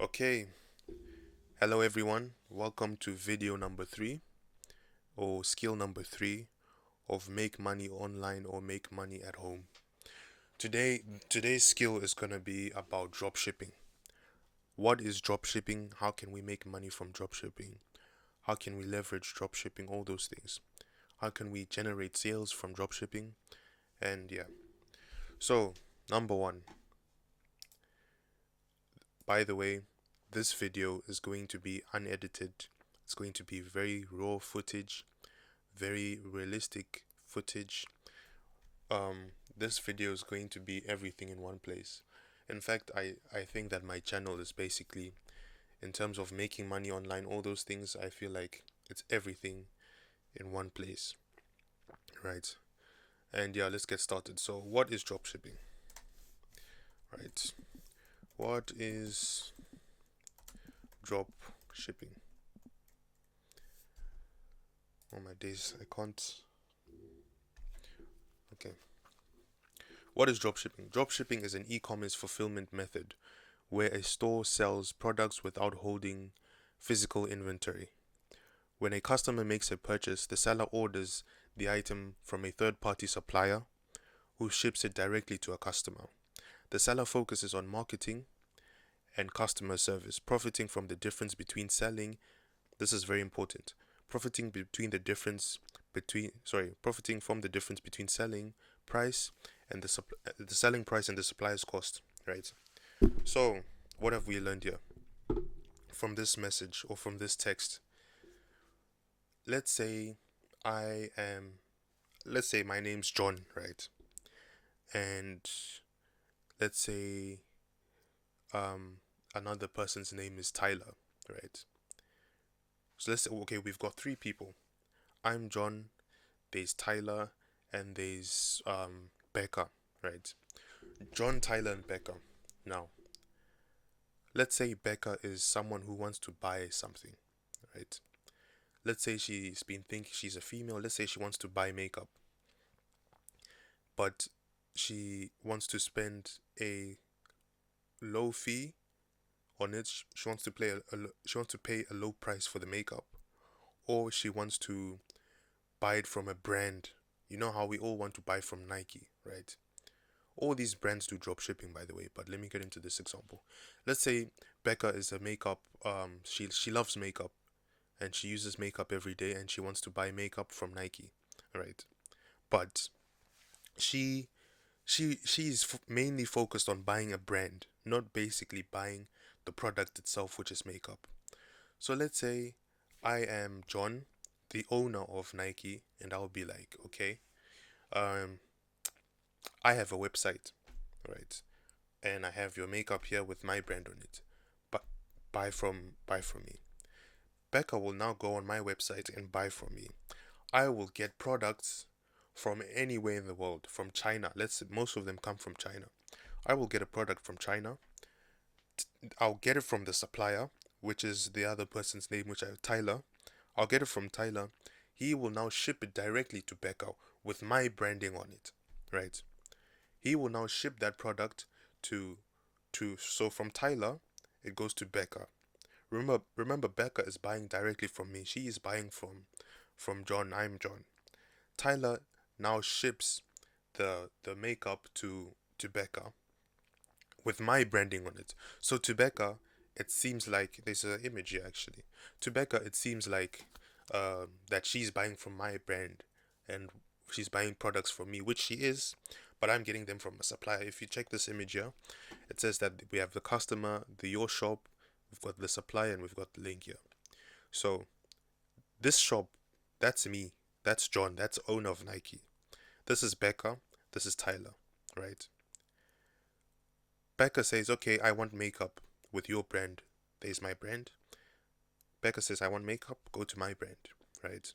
Okay, hello everyone. Welcome to video number 3 or skill number 3 of make money online or make money at home. Today's skill is going to be about dropshipping. What is dropshipping? How can we make money from dropshipping? How can we leverage dropshipping? All those things. How can we generate sales from dropshipping? And yeah. So, number 1. By the way, this video is going to be unedited. It's going to be very raw footage, very realistic footage. This video is going to be everything in one place. In fact, I think that my channel is basically, in terms of making money online, all those things, I feel like it's everything in one place, right? And yeah, let's get started. So, what is dropshipping, right? What is drop shipping? Oh my days, I can't. Okay. What is dropshipping? Dropshipping is an e-commerce fulfillment method where a store sells products without holding physical inventory. When a customer makes a purchase, the seller orders the item from a third-party supplier who ships it directly to a customer. The seller focuses on marketing and customer service, profiting from the difference between selling, this is very important, profiting from the difference between selling price and the selling price and the supplier's cost, right? So, what have we learned here from this message or from this text? Let's say I am, let's say my name's John, right? And let's say um, another person's name is Tyler, right? So let's say, okay, we've got 3 people. I'm John, there's Tyler, and there's Becca, right? John, Tyler, and Becca. Now, let's say Becca is someone who wants to buy something, right? Let's say she's been thinking, she's a female, let's say she wants to buy makeup, but she wants to spend a low fee on it. She wants to she wants to pay a low price for the makeup, or she wants to buy it from a brand. You know how we all want to buy from Nike, right? All these brands do drop shipping, by the way, but let me get into this example. Let's say Becca is a makeup, she loves makeup and she uses makeup every day and she wants to buy makeup from Nike, right? But she she's mainly focused on buying a brand, not basically buying the product itself, which is makeup. So let's say I am John, the owner of Nike, and I'll be like, okay, um, I have a website, right? And I have your makeup here with my brand on it. But buy from me. Becca will now go on my website and buy from me. I will get products from anywhere in the world, from China. Let's say most of them come from China. I will get a product from China. I'll get it from the supplier, which is the other person's name, Tyler. I'll get it from Tyler. He will now ship it directly to Becca with my branding on it, right? He will now ship that product to so from Tyler it goes to Becca. Remember Becca is buying directly from me. She is buying from John. I'm John. Tyler now ships the makeup to Becca with my branding on it. So to Becca, it seems like there's an image here actually. To Becca, it seems like that she's buying from my brand and she's buying products from me, which she is, but I'm getting them from a supplier. If you check this image here, it says that we have the customer, the your shop, we've got the supplier, and we've got the link here. So this shop, that's me, that's John, that's owner of Nike. This is Becca, this is Tyler, right? Becca says, okay, I want makeup with your brand. There's my brand. Becca says, I want makeup, go to my brand, right?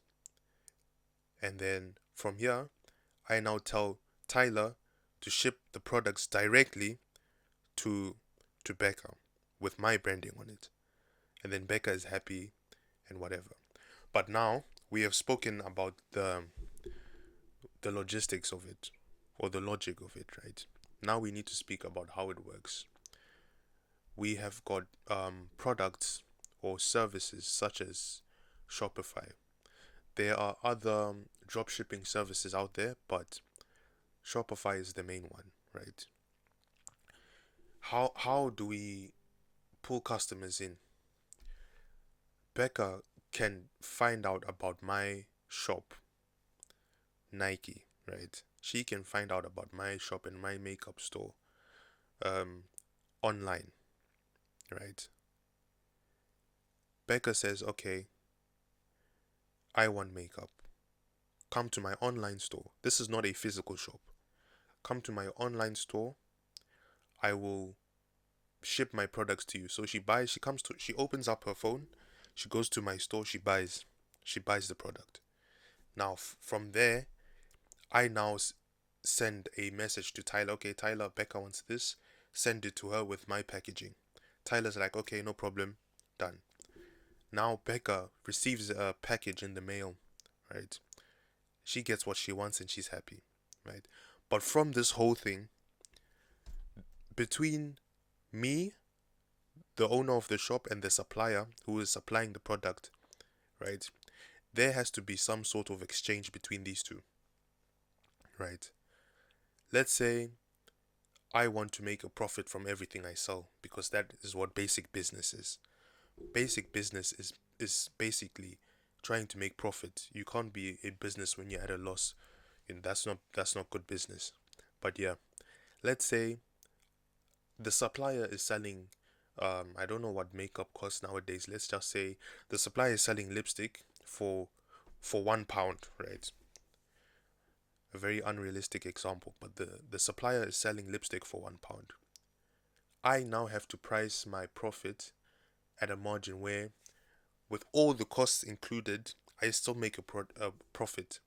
And then from here, I now tell Tyler to ship the products directly to Becca with my branding on it. And then Becca is happy and whatever. But now we have spoken about the logistics of it or the logic of it, right? Now we need to speak about how it works. we have got products or services such as Shopify. There are other dropshipping services out there, but Shopify is the main one, right? How do we pull customers in? Becca can find out about my shop, Nike, right? She can find out about my shop and my makeup store um, online, right? Becca says, okay, I want makeup. Come to my online store. This is not a physical shop. Come to my online store. I will ship my products to you. So she opens up her phone, she goes to my store, she buys the product. Now from there, I now send a message to Tyler. Okay, Tyler, Becca wants this. Send it to her with my packaging. Tyler's like, okay, no problem, done. Now Becca receives a package in the mail, right? She gets what she wants and she's happy, right? But from this whole thing, between me, the owner of the shop, and the supplier who is supplying the product, right? There has to be some sort of exchange between these two, right? Let's say I want to make a profit from everything I sell because that is what basic business is. Basic business is basically trying to make profit. You can't be in business when you're at a loss, and that's not good business. But yeah, let's say the supplier is selling I don't know what makeup costs nowadays. Let's just say the supplier is selling lipstick for £1, right? A very unrealistic example, but the supplier is selling lipstick for £1. I now have to price my profit at a margin where, with all the costs included, I still make a profit.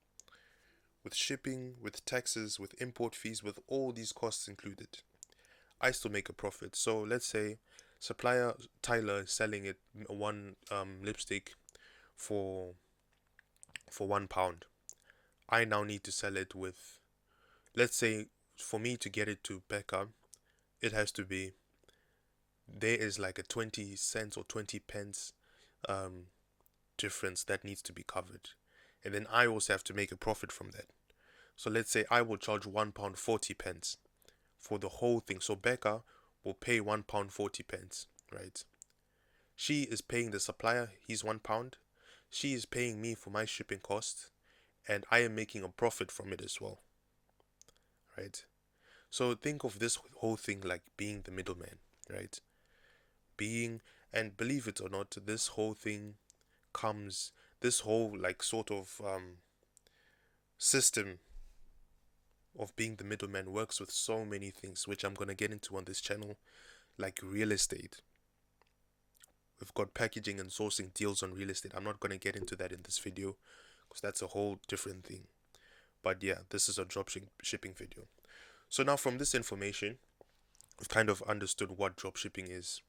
With shipping, with taxes, with import fees, with all these costs included, I still make a profit. So let's say supplier Tyler is selling it one lipstick for £1. I now need to sell it with, let's say, for me to get it to Becca, it has to be, there is like a 20 cents or 20 pence um, difference that needs to be covered. And then I also have to make a profit from that. So let's say I will charge £1 40 pence for the whole thing. So Becca will pay £1 40 pence, right? She is paying the supplier his £1. She is paying me for my shipping costs, and I am making a profit from it as well, right? So think of this whole thing like being the middleman, right? Being, and believe it or not, this whole thing comes, this whole like sort of system of being the middleman works with so many things, which I'm gonna get into on this channel, like real estate. We've got packaging and sourcing deals on real estate. I'm not gonna get into that in this video because that's a whole different thing. But yeah, this is a dropshipping video. So now from this information, we've kind of understood what dropshipping is.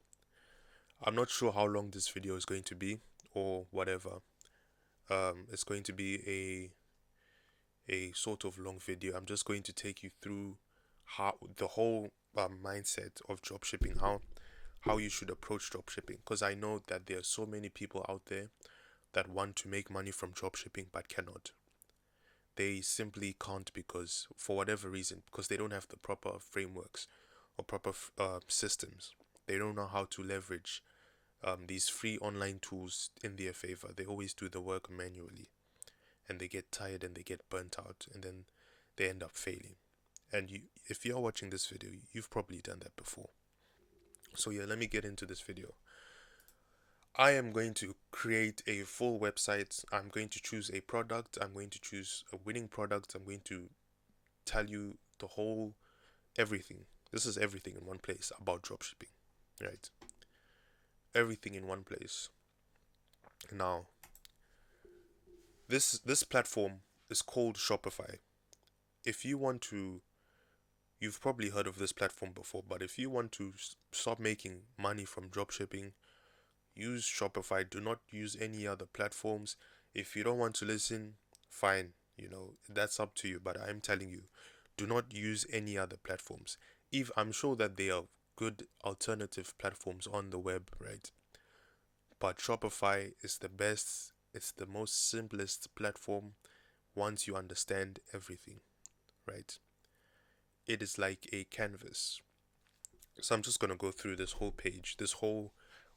I'm not sure how long this video is going to be or whatever. It's going to be a sort of long video. I'm just going to take you through how the whole mindset of dropshipping, how you should approach dropshipping, because I know that there are so many people out there that want to make money from dropshipping but cannot. They simply can't because, for whatever reason, because they don't have the proper frameworks or proper systems. They don't know how to leverage these free online tools in their favor. They always do the work manually, and they get tired and they get burnt out, and then they end up failing. And if you're watching this video, you've probably done that before. So yeah, let me get into this video. I am going to create a full website. I'm going to choose a product. I'm going to choose a winning product. I'm going to tell you the whole everything. This is everything in one place about dropshipping, right? Everything in one place. Now, this platform is called Shopify. If you want to, you've probably heard of this platform before, but if you want to start making money from dropshipping, use Shopify. Do not use any other platforms. If you don't want to listen, fine, that's up to you, but I'm telling you, do not use any other platforms. If I'm sure that they are good alternative platforms on the web, right? But Shopify is the best, it's the most simplest platform once you understand everything, right? It is like a canvas. So I'm just going to go through this whole page, this whole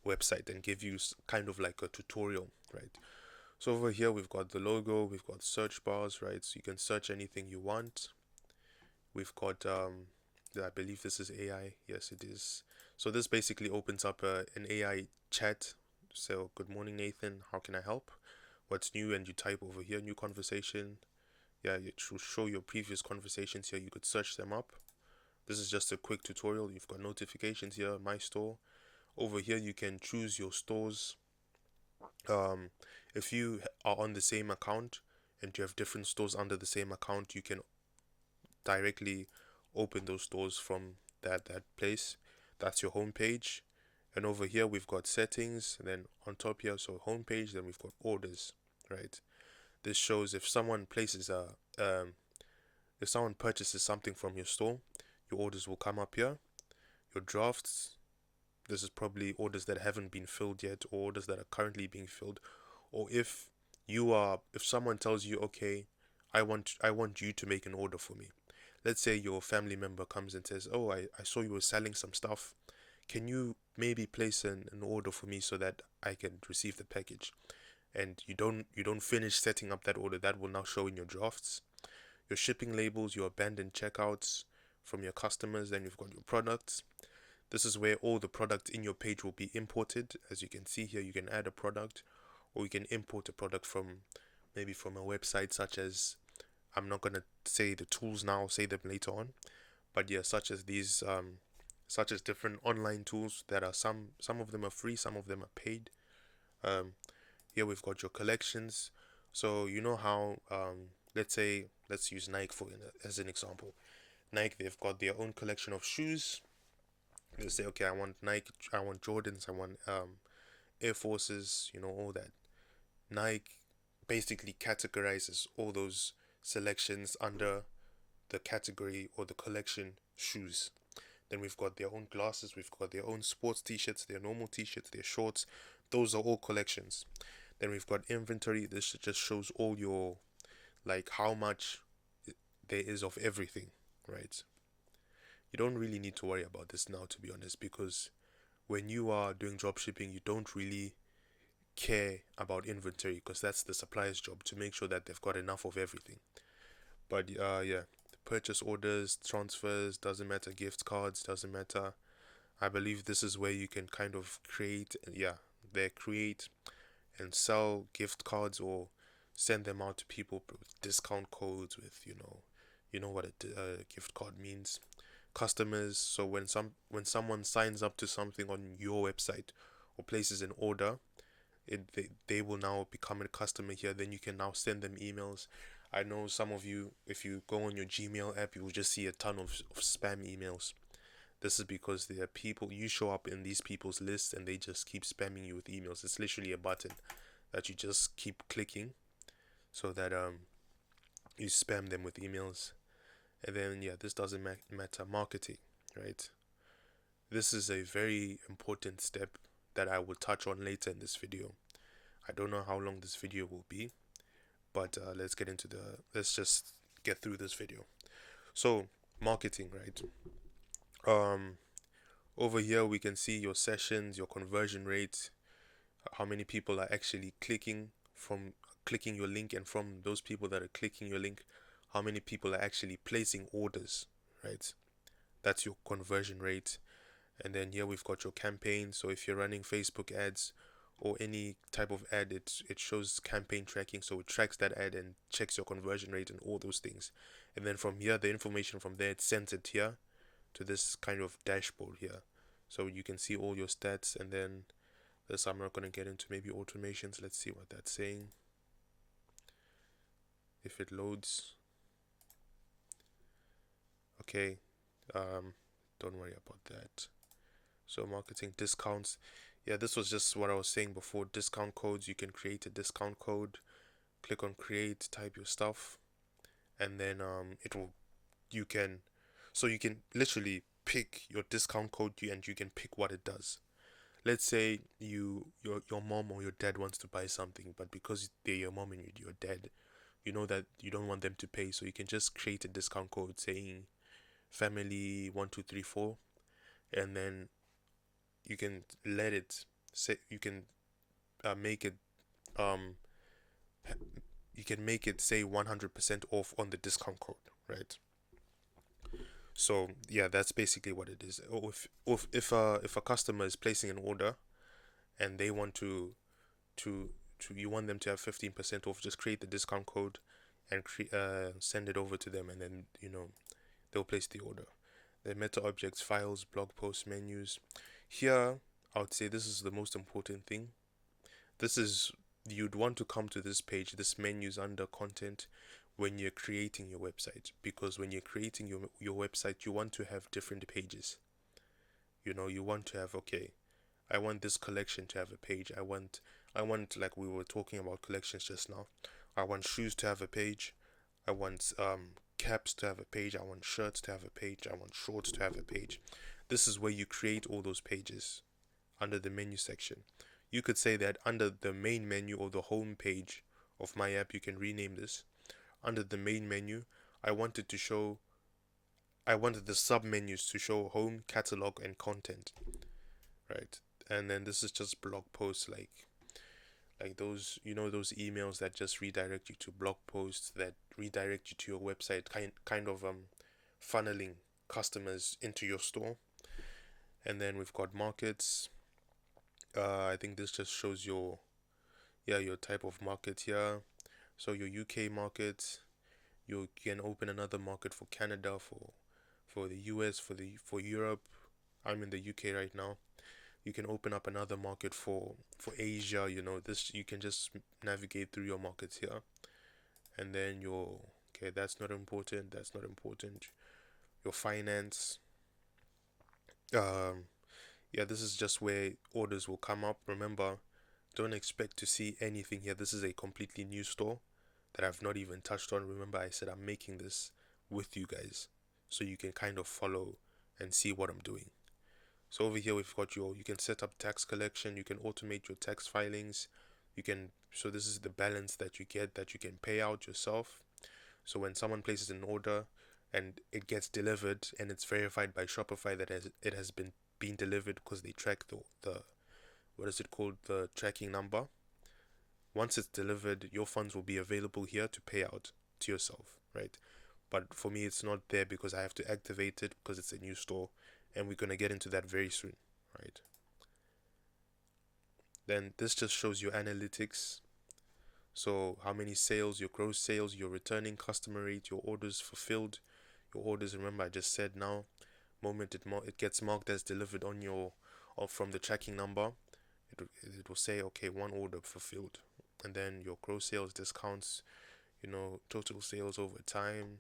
website, and give you kind of like a tutorial, right? So over here we've got the logo, we've got search bars, right? So you can search anything you want. We've got I believe this is AI. Yes, it is. So this basically opens up an AI chat. So good morning, Nathan, how can I help? What's new? And you type over here, new conversation. Yeah, you show your previous conversations here. You could search them up. This is just a quick tutorial. You've got notifications here, my store. Over here you can choose your stores. If you are on the same account and you have different stores under the same account, you can directly open those stores from that place. That's your home page. And over here we've got settings, and then on top here, so home page, then we've got orders, right? This shows if someone places if someone purchases something from your store, your orders will come up here. Your drafts, this is probably orders that haven't been filled yet, or orders that are currently being filled. Or if someone tells you, okay, I want you to make an order for me. Let's say your family member comes and says, oh, I saw you were selling some stuff. Can you maybe place an order for me so that I can receive the package? And you don't finish setting up that order. That will now show in your drafts. Your shipping labels, your abandoned checkouts from your customers. Then you've got your products. This is where all the products in your page will be imported. As you can see here, you can add a product, or you can import a product from maybe from a website such as, I'm not going to say the tools now, I'll say them later on. But yeah, such as these, such as different online tools that are some of them are free, some of them are paid. Here we've got your collections. So you know how, let's use Nike as an example. Nike, they've got their own collection of shoes. They say, okay, I want Nike, I want Jordans, I want Air Forces, all that. Nike basically categorizes all those selections under the category or the collection shoes. Then we've got their own glasses, we've got their own sports t-shirts, their normal t-shirts, their shorts. Those are all collections. Then we've got inventory. This just shows all your, like, how much there is of everything, right? You don't really need to worry about this now, to be honest, because when you are doing dropshipping, you don't really care about inventory, because that's the supplier's job to make sure that they've got enough of everything. But yeah, purchase orders, transfers, doesn't matter, gift cards, doesn't matter. I believe this is where you can kind of create and sell gift cards, or send them out to people with discount codes, with you know what a gift card means. Customers, so when someone signs up to something on your website or places an order, they will now become a customer here. Then you can now send them emails. I know some of you, if you go on your Gmail app, you will just see a ton of spam emails. This is because there are people, you show up in these people's lists and they just keep spamming you with emails. It's literally a button that you just keep clicking, so that you spam them with emails. And then yeah, this doesn't matter. Marketing, right? This is a very important step that I will touch on later in this video. I don't know how long this video will be, but let's just get through this video. So marketing, right? Over here we can see your sessions, your conversion rate, how many people are actually clicking your link, and from those people that are clicking your link, how many people are actually placing orders, right? That's your conversion rate. And then here we've got your campaign. So if you're running Facebook ads or any type of ad, it shows campaign tracking, so it tracks that ad and checks your conversion rate and all those things. And then from here, the information from there, it's sent it here to this kind of dashboard here, so you can see all your stats. And then this, I'm not going to get into maybe automations. Let's see what that's saying, if it loads. Okay, don't worry about that. So marketing discounts, yeah, this was just what I was saying before. Discount codes, you can create a discount code, click on create, type your stuff, and then you can literally pick your discount code and you can pick what it does. Let's say your mom or your dad wants to buy something, but because they're your mom and your dad, you know that you don't want them to pay, so you can just create a discount code saying family 1234, and then you can let it say, you can make it um you can make it say 100% off on the discount code, right? So yeah, that's basically what it is. Or if a customer is placing an order and they want to you want them to have 15% off, just create the discount code and send it over to them, and then they'll place the order. The meta objects, files, blog posts, menus. Here, I would say this is the most important thing. This is, you'd want to come to this page, this menu is under content, when you're creating your website, because when you're creating your website, you want to have different pages. You want to have, okay, I want this collection to have a page. I want, like we were talking about collections just now, I want shoes to have a page. I want caps to have a page. I want shirts to have a page. I want shorts to have a page. This is where you create all those pages under the menu section. You could say that under the main menu or the home page of my app, you can rename this. Under the main menu, I wanted the sub menus to show home, catalog, and content, right? And then this is just blog posts, like those those emails that just redirect you to blog posts that redirect you to your website, kind of funneling customers into your store. And then we've got markets. I think this just shows your type of market here. So your UK market, you can open another market for Canada, for the US, for Europe. I'm in the UK right now. You can open up another market for Asia. This, you can just navigate through your markets here. And then okay, that's not important, your finance. Yeah, this is just where orders will come up. Remember, don't expect to see anything here. This is a completely new store that I've not even touched on. Remember, I said I'm making this with you guys, so you can kind of follow and see what I'm doing. So over here we've got you can set up tax collection, you can automate your tax filings, so this is the balance that you get, that you can pay out yourself. So when someone places an order and it gets delivered and it's verified by Shopify that it has been delivered, because they track the what is it called, the tracking number. Once it's delivered, your funds will be available here to pay out to yourself, right? But for me, it's not there because I have to activate it because it's a new store, and we're going to get into that very soon, right? Then this just shows your analytics. So how many sales, your gross sales, your returning customer rate, your orders fulfilled, your orders. Remember, I just said now, moment it gets marked as delivered on or from the tracking number, it will say, okay, one order fulfilled. And then your gross sales, discounts, total sales over time,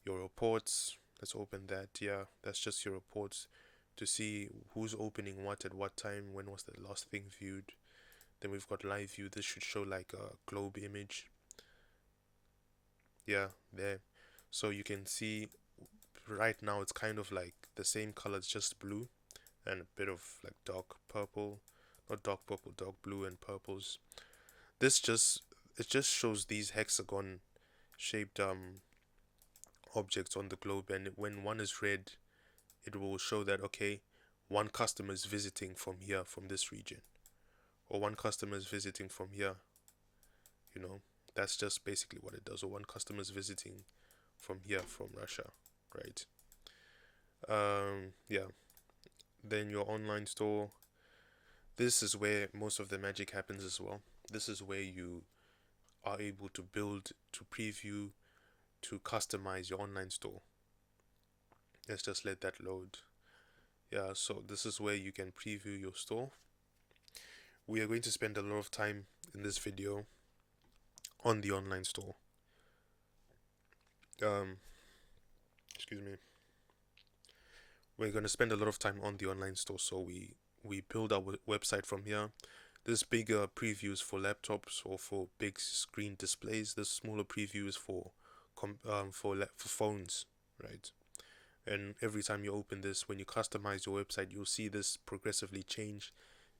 your reports. Let's open that. Yeah, that's just your reports to see who's opening what at what time, when was the last thing viewed. Then we've got live view. This should show like a globe image. Yeah, there. So you can see right now it's kind of like the same color, it's just blue and a bit of like dark purple, not dark purple, dark blue and purples. It just shows these hexagon shaped objects on the globe, and when one is red, it will show that, okay, one customer is visiting from here, from this region, or one customer is visiting from here. That's just basically what it does. Or one customer is visiting from here, from Russia, right? Yeah. Then your online store. This is where most of the magic happens as well. This is where you are able to build, to preview, to customize your online store. Let's just let that load. Yeah, so this is where you can preview your store. We are going to spend a lot of time in this video on the online store. Excuse me. We're going to spend a lot of time on the online store, so we build our website from here. This bigger previews for laptops or for big screen displays. This smaller previews for phones, right? And every time you open this, when you customize your website, you'll see this progressively change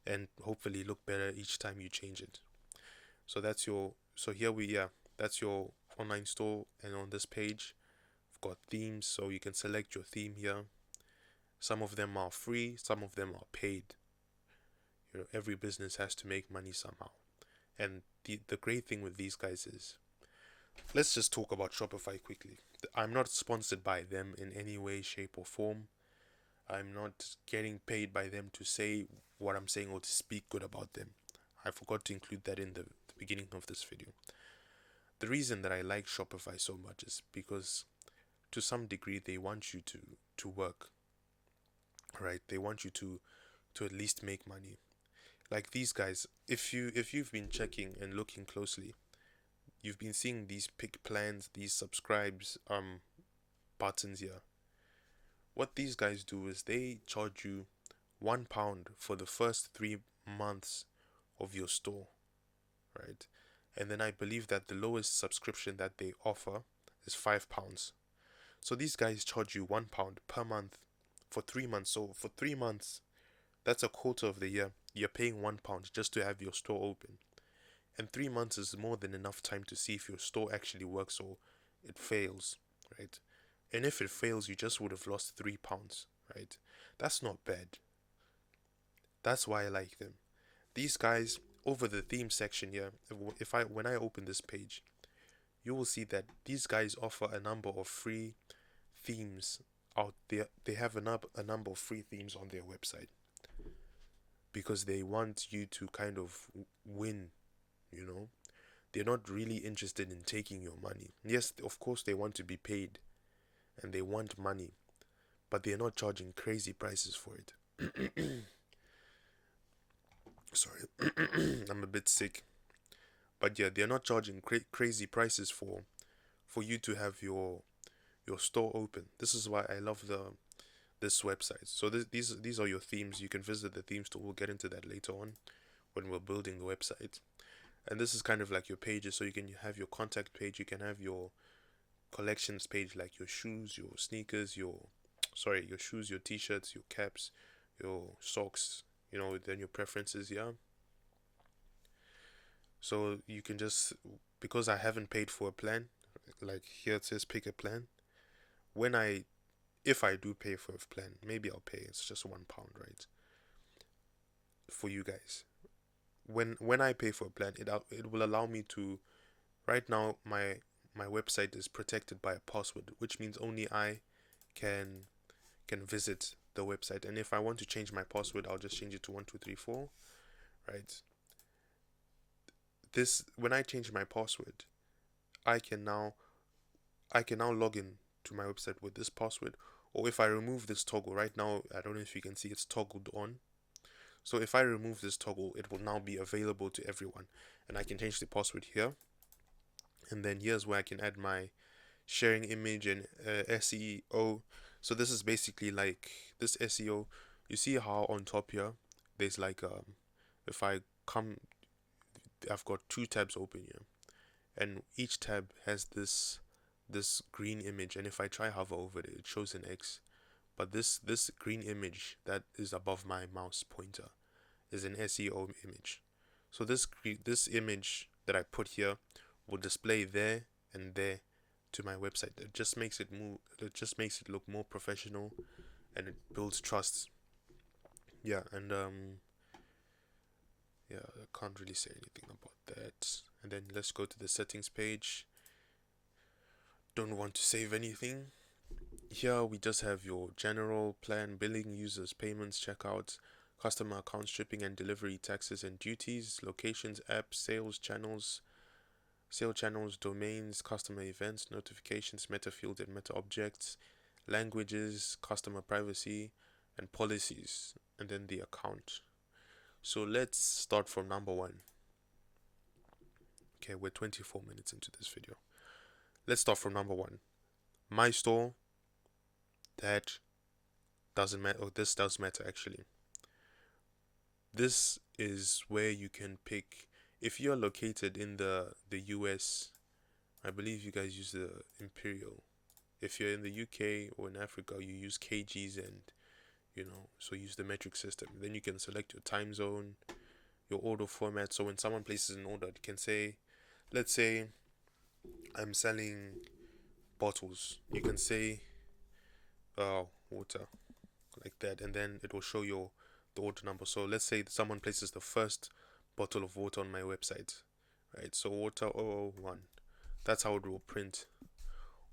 and hopefully look better each time you change it. So that's your, so here we, yeah, that's your online store. And on this page, we've got themes, so you can select your theme here. Some of them are free, some of them are paid. Every business has to make money somehow. And the great thing with these guys is, let's just talk about Shopify quickly. I'm not sponsored by them in any way, shape, or form. I'm not getting paid by them to say what I'm saying or to speak good about them. I forgot to include that in the beginning of this video. The reason that I like Shopify so much is because to some degree they want you to work, right? They want you to at least make money. Like these guys, if you've been checking and looking closely, you've been seeing these pick plans, these subscribes buttons here. What these guys do is they charge you £1 for the first 3 months of your store, right? And then I believe that the lowest subscription that they offer is £5. So these guys charge you £1 per month for 3 months. So for 3 months, that's a quarter of the year. You're paying £1 just to have your store open. And 3 months is more than enough time to see if your store actually works or it fails, right? And if it fails, you just would have lost £3, right? That's not bad. That's why I like them. These guys, over the theme section here, when I open this page, you will see that these guys offer a number of free themes out there. They have a number of free themes on their website because they want you to kind of win, you know. They're not really interested in taking your money. Yes, of course they want to be paid and they want money, but they're not charging crazy prices for it. Sorry, I'm a bit sick. But yeah, they're not charging crazy prices for you to have your store open. This is why I love this website. So these are your themes. You can visit the theme store. We'll get into that later on when we're building the website. And this is kind of like your pages. So you can have your contact page. You can have your collections page, like your shoes, your sneakers, your shoes, your t-shirts, your caps, your socks. Then your preferences. Yeah. So you can just, because I haven't paid for a plan, like here it says pick a plan. If I do pay for a plan, maybe I'll pay. It's just £1, right? For you guys. When I pay for a plan, it will allow me to. Right now, my website is protected by a password, which means only I can visit the website. And if I want to change my password, I'll just change it to 1234, right? When I change my password, I can now log in to my website with this password. Or if I remove this toggle right now, I don't know if you can see it's toggled on. So if I remove this toggle, it will now be available to everyone, and I can change the password here. And then here's where I can add my sharing image and SEO. So this is basically like this SEO. You see how on top here there's like if I come, I've got 2 tabs open here, and each tab has this green image, and if I try hover over it, it shows an X. But this green image that is above my mouse pointer is an SEO image. So this image that I put here will display there and there to my website. It just makes it look more professional, and it builds trust. Yeah, and yeah, I can't really say anything about that. And then let's go to the settings page. Don't want to save anything. Here we just have your general plan, billing, users, payments, checkouts, customer accounts, shipping and delivery, taxes and duties, locations, apps, sales channels, domains, customer events, notifications, meta fields and meta objects, languages, customer privacy, and policies, and then the account. So let's start from number 1. Okay, we're 24 minutes into this video. Let's start from number 1. My store. That doesn't matter. Oh, this does matter actually. This is where you can pick. If you're located in the US, I believe you guys use the Imperial. If you're in the UK or in Africa, you use kgs, and so use the metric system. Then you can select your time zone, your order format. So when someone places an order, you can say, let's say I'm selling bottles. You can say water, like that, and then it will show the order number. So let's say someone places the first bottle of water on my website, right? So water 001. That's how it will print.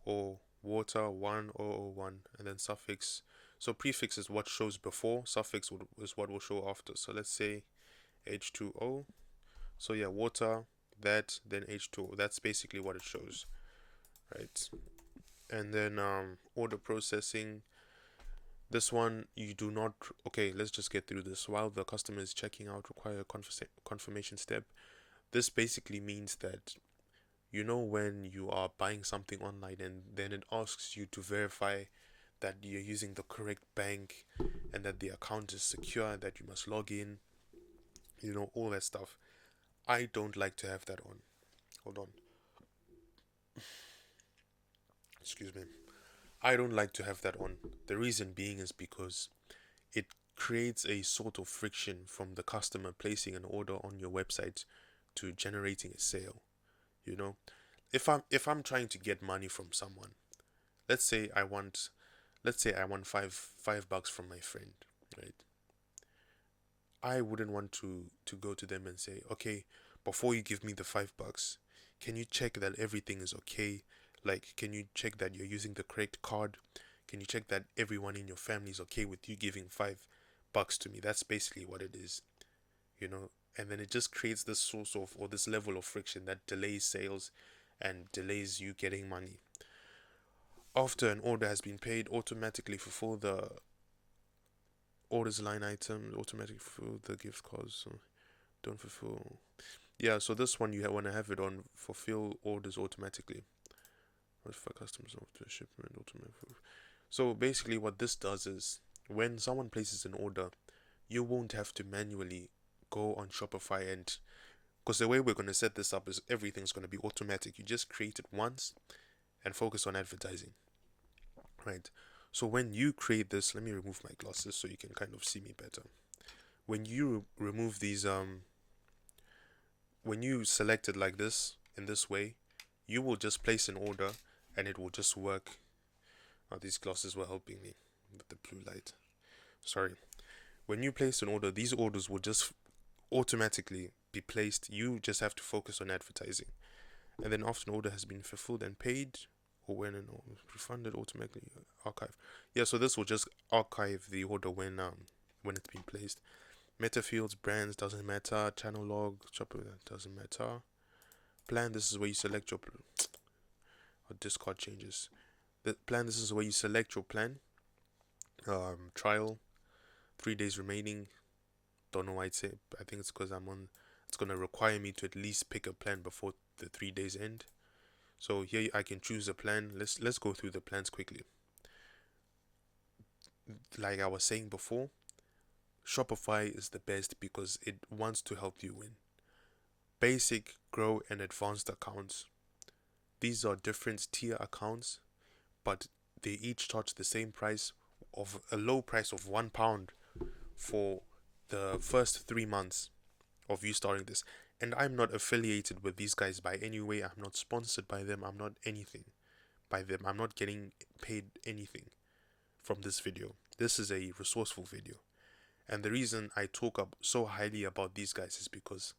Or water 1001, and then suffix. So prefix is what shows before, suffix is what will show after. So let's say H2O. So yeah, water, that, then H2O. That's basically what it shows, right? And then order processing. This one you do not. Okay, let's just get through this. While the customer is checking out, require a confirmation step. This basically means that when you are buying something online and then it asks you to verify that you're using the correct bank and that the account is secure, that you must log in, all that stuff. I don't like to have that on. Hold on. Excuse me. I don't like to have that on. The reason being is because it creates a sort of friction from the customer placing an order on your website to generating a sale. You know, if I'm trying to get money from someone, let's say I want $5 from my friend, right? I wouldn't want to go to them and say, okay, before you give me the $5, can you check that everything is okay? Like, can you check that you're using the correct card? Can you check that everyone in your family is okay with you giving $5 to me? That's basically what it is, you know. And then it just creates this source of, or this level of friction that delays sales and delays you getting money. After an order has been paid, automatically fulfill the orders line item, automatically fulfill the gift cards. So don't fulfill. Yeah, so this one you want to have it on fulfill orders automatically. Notify customers after shipment automatically. So basically, what this does is when someone places an order, you won't have to manually go on Shopify, and because the way we're going to set this up is everything's going to be automatic. You just create it once and focus on advertising, right? So when you create this, let me remove my glasses so you can kind of see me better. When you remove these, when you select it like this, in this way, you will just place an order and it will just work. Oh, these glasses were helping me with the blue light. Sorry. When you place an order, these orders will just automatically be placed. You just have to focus on advertising. And then after an order has been fulfilled and paid, or when an order is refunded, automatically archive. Yeah, so this will just archive the order when it's been placed. Meta fields, brands, doesn't matter. Channel log, shopper, doesn't matter. Plan, this is where you select your or discard changes. The plan, this is where you select your plan. Trial, 3 days remaining. Don't know why it's it. I think it's because it's gonna require me to at least pick a plan before the 3 days end. So here I can choose a plan. Let's go through the plans quickly. Like I was saying before, Shopify is the best because it wants to help you win. Basic, grow, and advanced accounts. These are different tier accounts, but they each charge the same price of a low price of £1 for the first 3 months of you starting this. And I'm not affiliated with these guys by any way. I'm not sponsored by them. I'm not anything by them. I'm not getting paid anything from this video. This is a resourceful video. And the reason I talk up so highly about these guys is because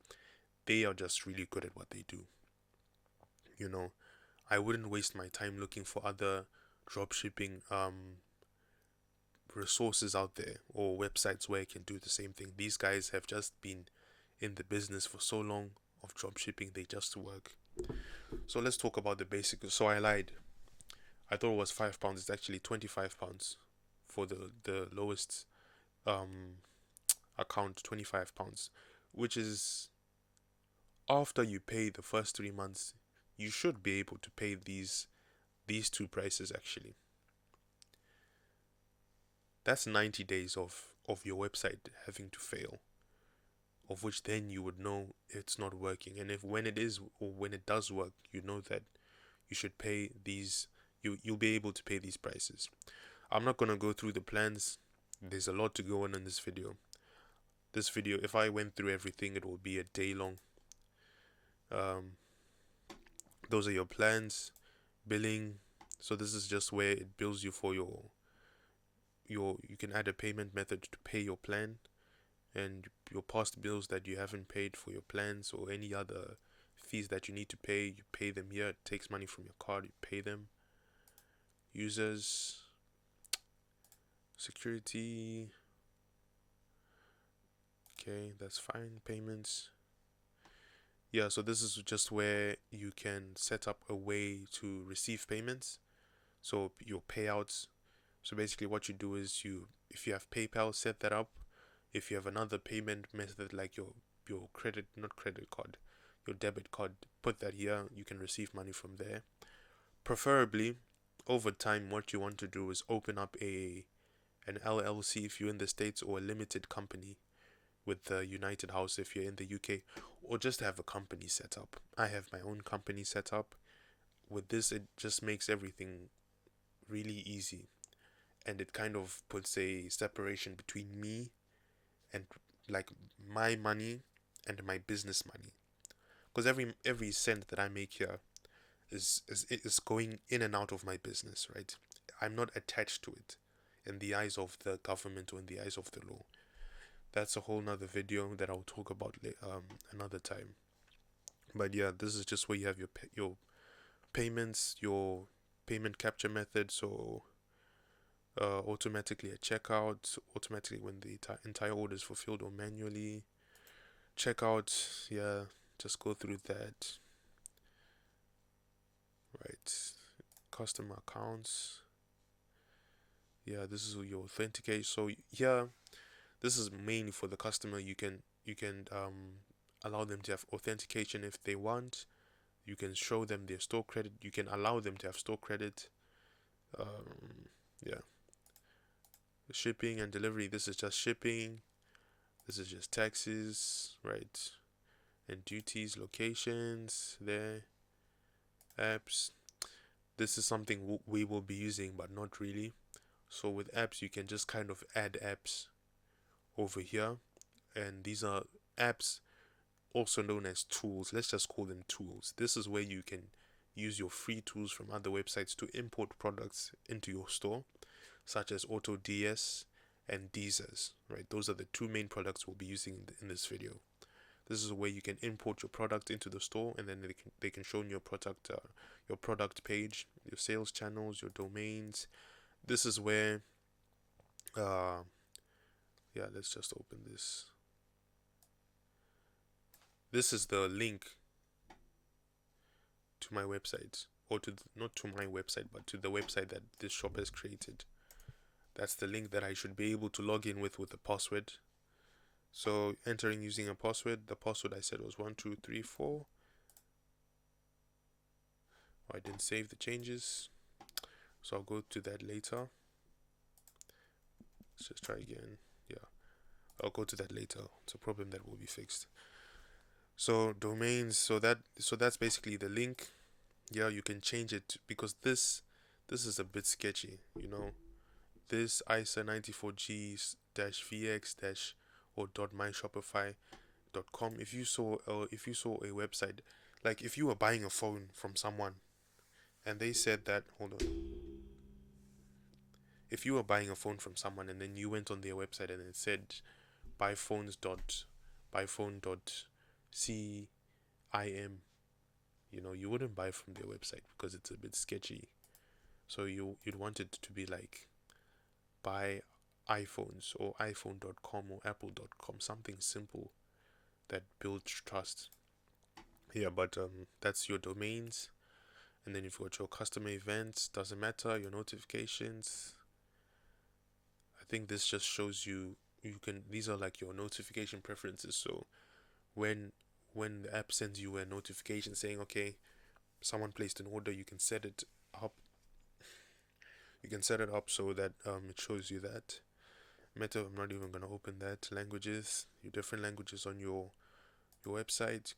they are just really good at what they do. I wouldn't waste my time looking for other dropshipping resources out there or websites where I can do the same thing. These guys have just been in the business for so long of dropshipping, they just work. So let's talk about the basics. So I lied. I thought it was £5. It's actually £25 for the lowest account, £25, which is after you pay the first 3 months, you should be able to pay these two prices actually. That's 90 days of your website having to fail, of which then you would know it's not working. And if when it is, or when it does work, you know that you should pay these you'll be able to pay these prices. I'm not gonna go through the plans. There's a lot to go on in this video. This video, if I went through everything, it will be a day long. Those are your plans, billing. So this is just where it bills you for your you can add a payment method to pay your plan, and your past bills that you haven't paid for your plans or any other fees that you need to pay, you pay them here. It takes money from your card, you pay them. Users, security, okay, that's fine. Payments, yeah, so this is just where you can set up a way to receive payments, so your payouts. So basically what you do is, if you have PayPal, set that up. If you have another payment method like your not credit card, your debit card, put that here. You can receive money from there. Preferably, over time, what you want to do is open up an LLC if you're in the States, or a limited company with the United House if you're in the UK, or just have a company set up. I have my own company set up. With this, it just makes everything really easy, and it kind of puts a separation between me and like my money and my business money, because every cent that I make here is going in and out of my business, right? I'm not attached to it in the eyes of the government or in the eyes of the law. That's a whole nother video that I'll talk about another time. But yeah, this is just where you have your payments, your payment capture method. So automatically at checkout, automatically when the entire order is fulfilled, or manually. Checkout, yeah, just go through that. Right, customer accounts. Yeah, this is your authenticate. So yeah, this is mainly for the customer. You can allow them to have authentication if they want. You can show them their store credit. You can allow them to have store credit. Yeah. Shipping and delivery. This is just shipping. This is just taxes, right? And duties, locations, there. Apps. This is something we will be using, but not really. So with apps, you can just kind of add apps over here. And these are apps, also known as tools. Let's just call them tools. This is where you can use your free tools from other websites to import products into your store, such as AutoDS and DSers, right? Those are the two main products we'll be using in this video. This is where you can import your product into the store, and then they can show you your product page, your sales channels, your domains. This is where yeah, let's just open this. This is the link to my website, or not to my website, but to the website that this shop has created. That's the link that I should be able to log in with a password. So entering using a password. The password I said was 1234. I didn't save the changes, so I'll go to that later. Let's just try again. Yeah, I'll go to that later. It's a problem that will be fixed. So domains. So that's basically the link. Yeah, you can change it, because this is a bit sketchy, This ISA 94G-VX- or .myshopify.com. If you saw a website, like if you were buying a phone from someone and they said that, hold on. If you were buying a phone from someone and then you went on their website and it said buyphone.cim, you wouldn't buy from their website because it's a bit sketchy. So you'd want it to be like buy iPhones, or iphone.com, or apple.com, something simple that builds trust. Yeah, but that's your domains. And then you've got your customer events, doesn't matter, your notifications. I think this just shows you these are like your notification preferences. So when the app sends you a notification saying, okay, someone placed an order, you can set it up. So that it shows you that. Meta, I'm not even going to open that. Languages, your different languages on your website.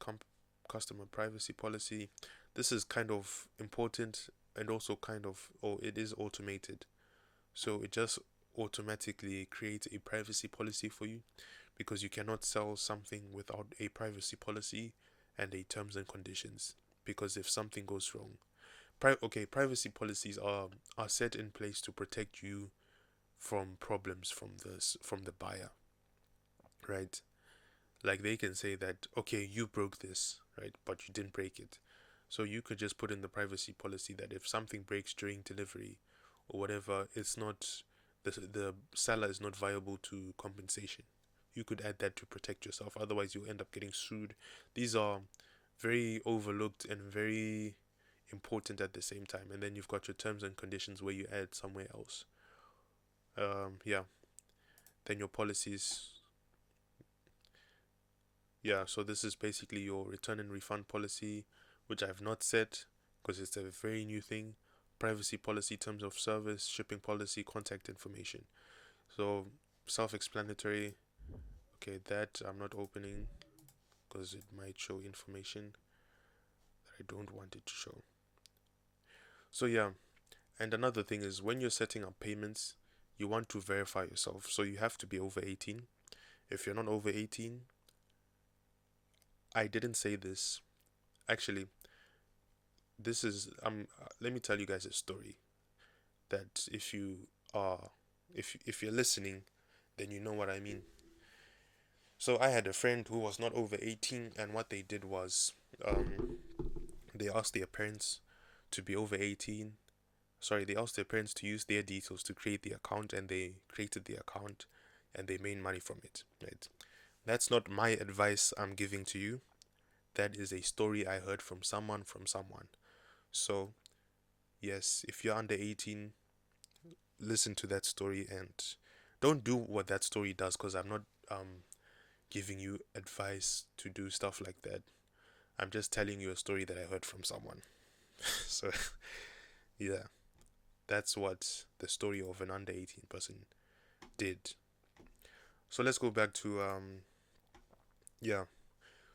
Customer privacy policy. This is kind of important. and also kind of, or it is automated. So it just automatically creates a privacy policy for you, because you cannot sell something without a privacy policy and a terms and conditions. Because if something goes wrong, privacy policies are set in place to protect you from problems from the buyer, right? Like they can say that, okay, you broke this, right, but you didn't break it. So you could just put in the privacy policy that if something breaks during delivery or whatever, it's not, the seller is not viable to compensation. You could add that to protect yourself. Otherwise, you'll end up getting sued. These are very overlooked and very important at the same time. And then you've got your terms and conditions where you add somewhere else. Yeah. Then your policies. Yeah. So this is basically your return and refund policy, which I've not set because it's a very new thing. Privacy policy, terms of service, shipping policy, contact information. So self-explanatory. Okay, that I'm not opening because it might show information that I don't want it to show. So yeah, and another thing is when you're setting up payments, you want to verify yourself. So you have to be over 18. If you're not over 18, I didn't say this. Actually, this is let me tell you guys a story that are if you're listening, then you know what I mean. So I had a friend who was not over 18, and what they did was they asked their parents to be over 18. Sorry, they asked their parents to use their details to create the account, and they created the account and they made money from it, right? That's not my advice I'm giving to you. That is a story I heard from someone from someone. So, yes, if you're under 18, listen to that story and don't do what that story does, because I'm not giving you advice to do stuff like that. I'm just telling you a story that I heard from someone. So, yeah, that's what the story of an under 18 person did. So let's go back to yeah.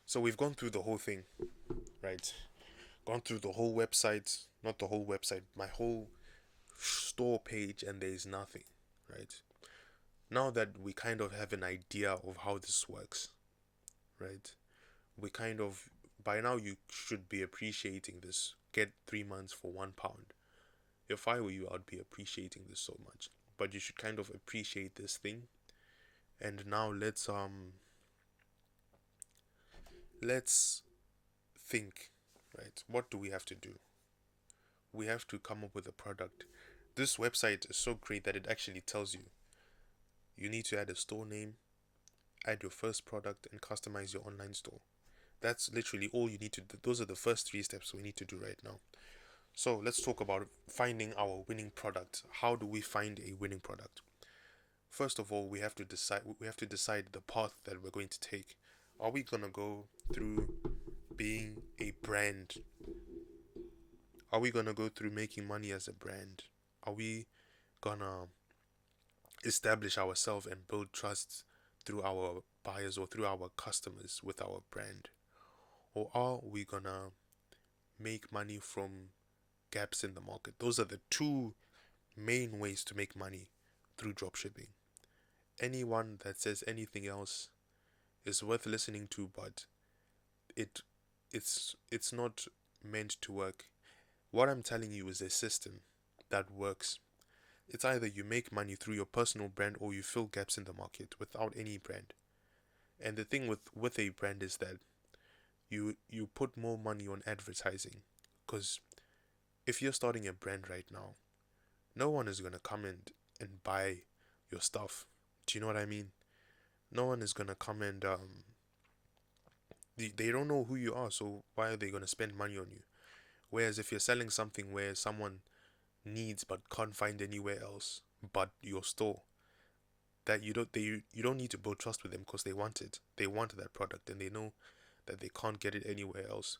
So we've gone through the whole thing, right? Gone through the whole website, not the whole website, my whole store page, and there's nothing, right? Now that we kind of have an idea of how this works, right? We kind of, by now you should be appreciating this. Get 3 months for £1. If I were you, I'd be appreciating this so much. But you should kind of appreciate this thing. And now let's think, right? What do we have to do? We have to come up with a product. This website is so great that it actually tells you you need to add a store name, add your first product, and customize your online store. That's literally all you need to do. Those are the first 3 steps we need to do right now. So let's talk about finding our winning product. How do we find a winning product? First of all, we have to decide the path that we're going to take. Are we gonna go through being a brand? Are we gonna go through making money as a brand? Are we gonna establish ourselves and build trust through our buyers or through our customers with our brand? Or are we gonna make money from gaps in the market? Those are the two main ways to make money through dropshipping. Anyone that says anything else is worth listening to, but it's not meant to work. What I'm telling you is a system that works. It's either you make money through your personal brand or you fill gaps in the market without any brand. And the thing with a brand is that you put more money on advertising, because if you're starting a brand right now, no one is going to come in and buy your stuff. Do you know what I mean? No one is going to come and they don't know who you are, so why are they going to spend money on you? Whereas if you're selling something where someone needs but can't find anywhere else but your store, that you don't need to build trust with them, because they want it. They want that product and they know that they can't get it anywhere else.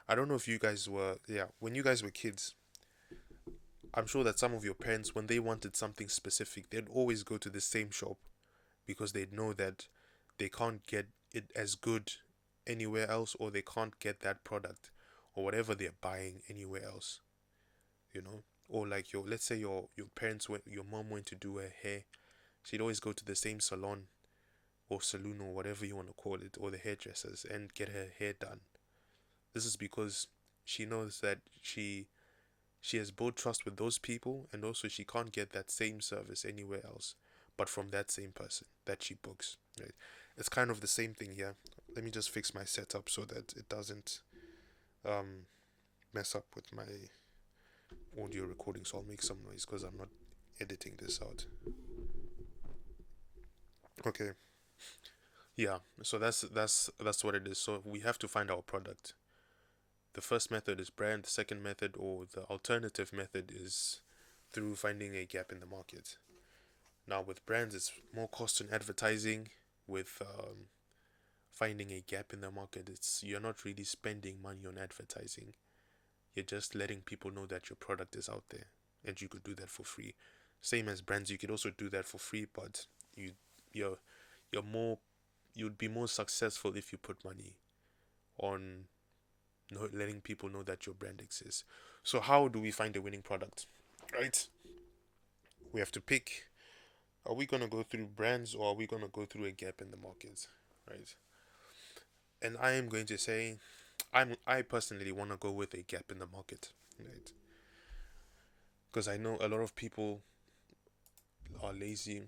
I don't know if you guys were, when you guys were kids, I'm sure that some of your parents, when they wanted something specific, they'd always go to the same shop, because they'd know that they can't get it as good anywhere else, or they can't get that product or whatever they're buying anywhere else. or like let's say your parents your mom went to do her hair. She'd always go to the same salon or saloon or whatever you want to call it, or the hairdressers, and get her hair done. This is because she knows that she has built trust with those people, and also she can't get that same service anywhere else but from that same person that she books, right? It's kind of the same thing here. Let me just fix my setup so that it doesn't um mess up with my audio recording. So I'll make some noise because I'm not editing this out. Okay. Yeah, so that's what it is. So we have to find our product. The first method is brand, the second method, or the alternative method, is through finding a gap in the market. Now with brands, it's more cost in advertising. With finding a gap in the market, you're not really spending money on advertising. You're just letting people know that your product is out there, and you could do that for free. Same as brands, you could also do that for free, but you're you're more you'd be more successful if you put money on letting people know that your brand exists. So how do we find a winning product? Right? We have to pick, are we going to go through brands or are we going to go through a gap in the market? Right? And I am going to say I personally want to go with a gap in the market, right? Because I know a lot of people are lazy.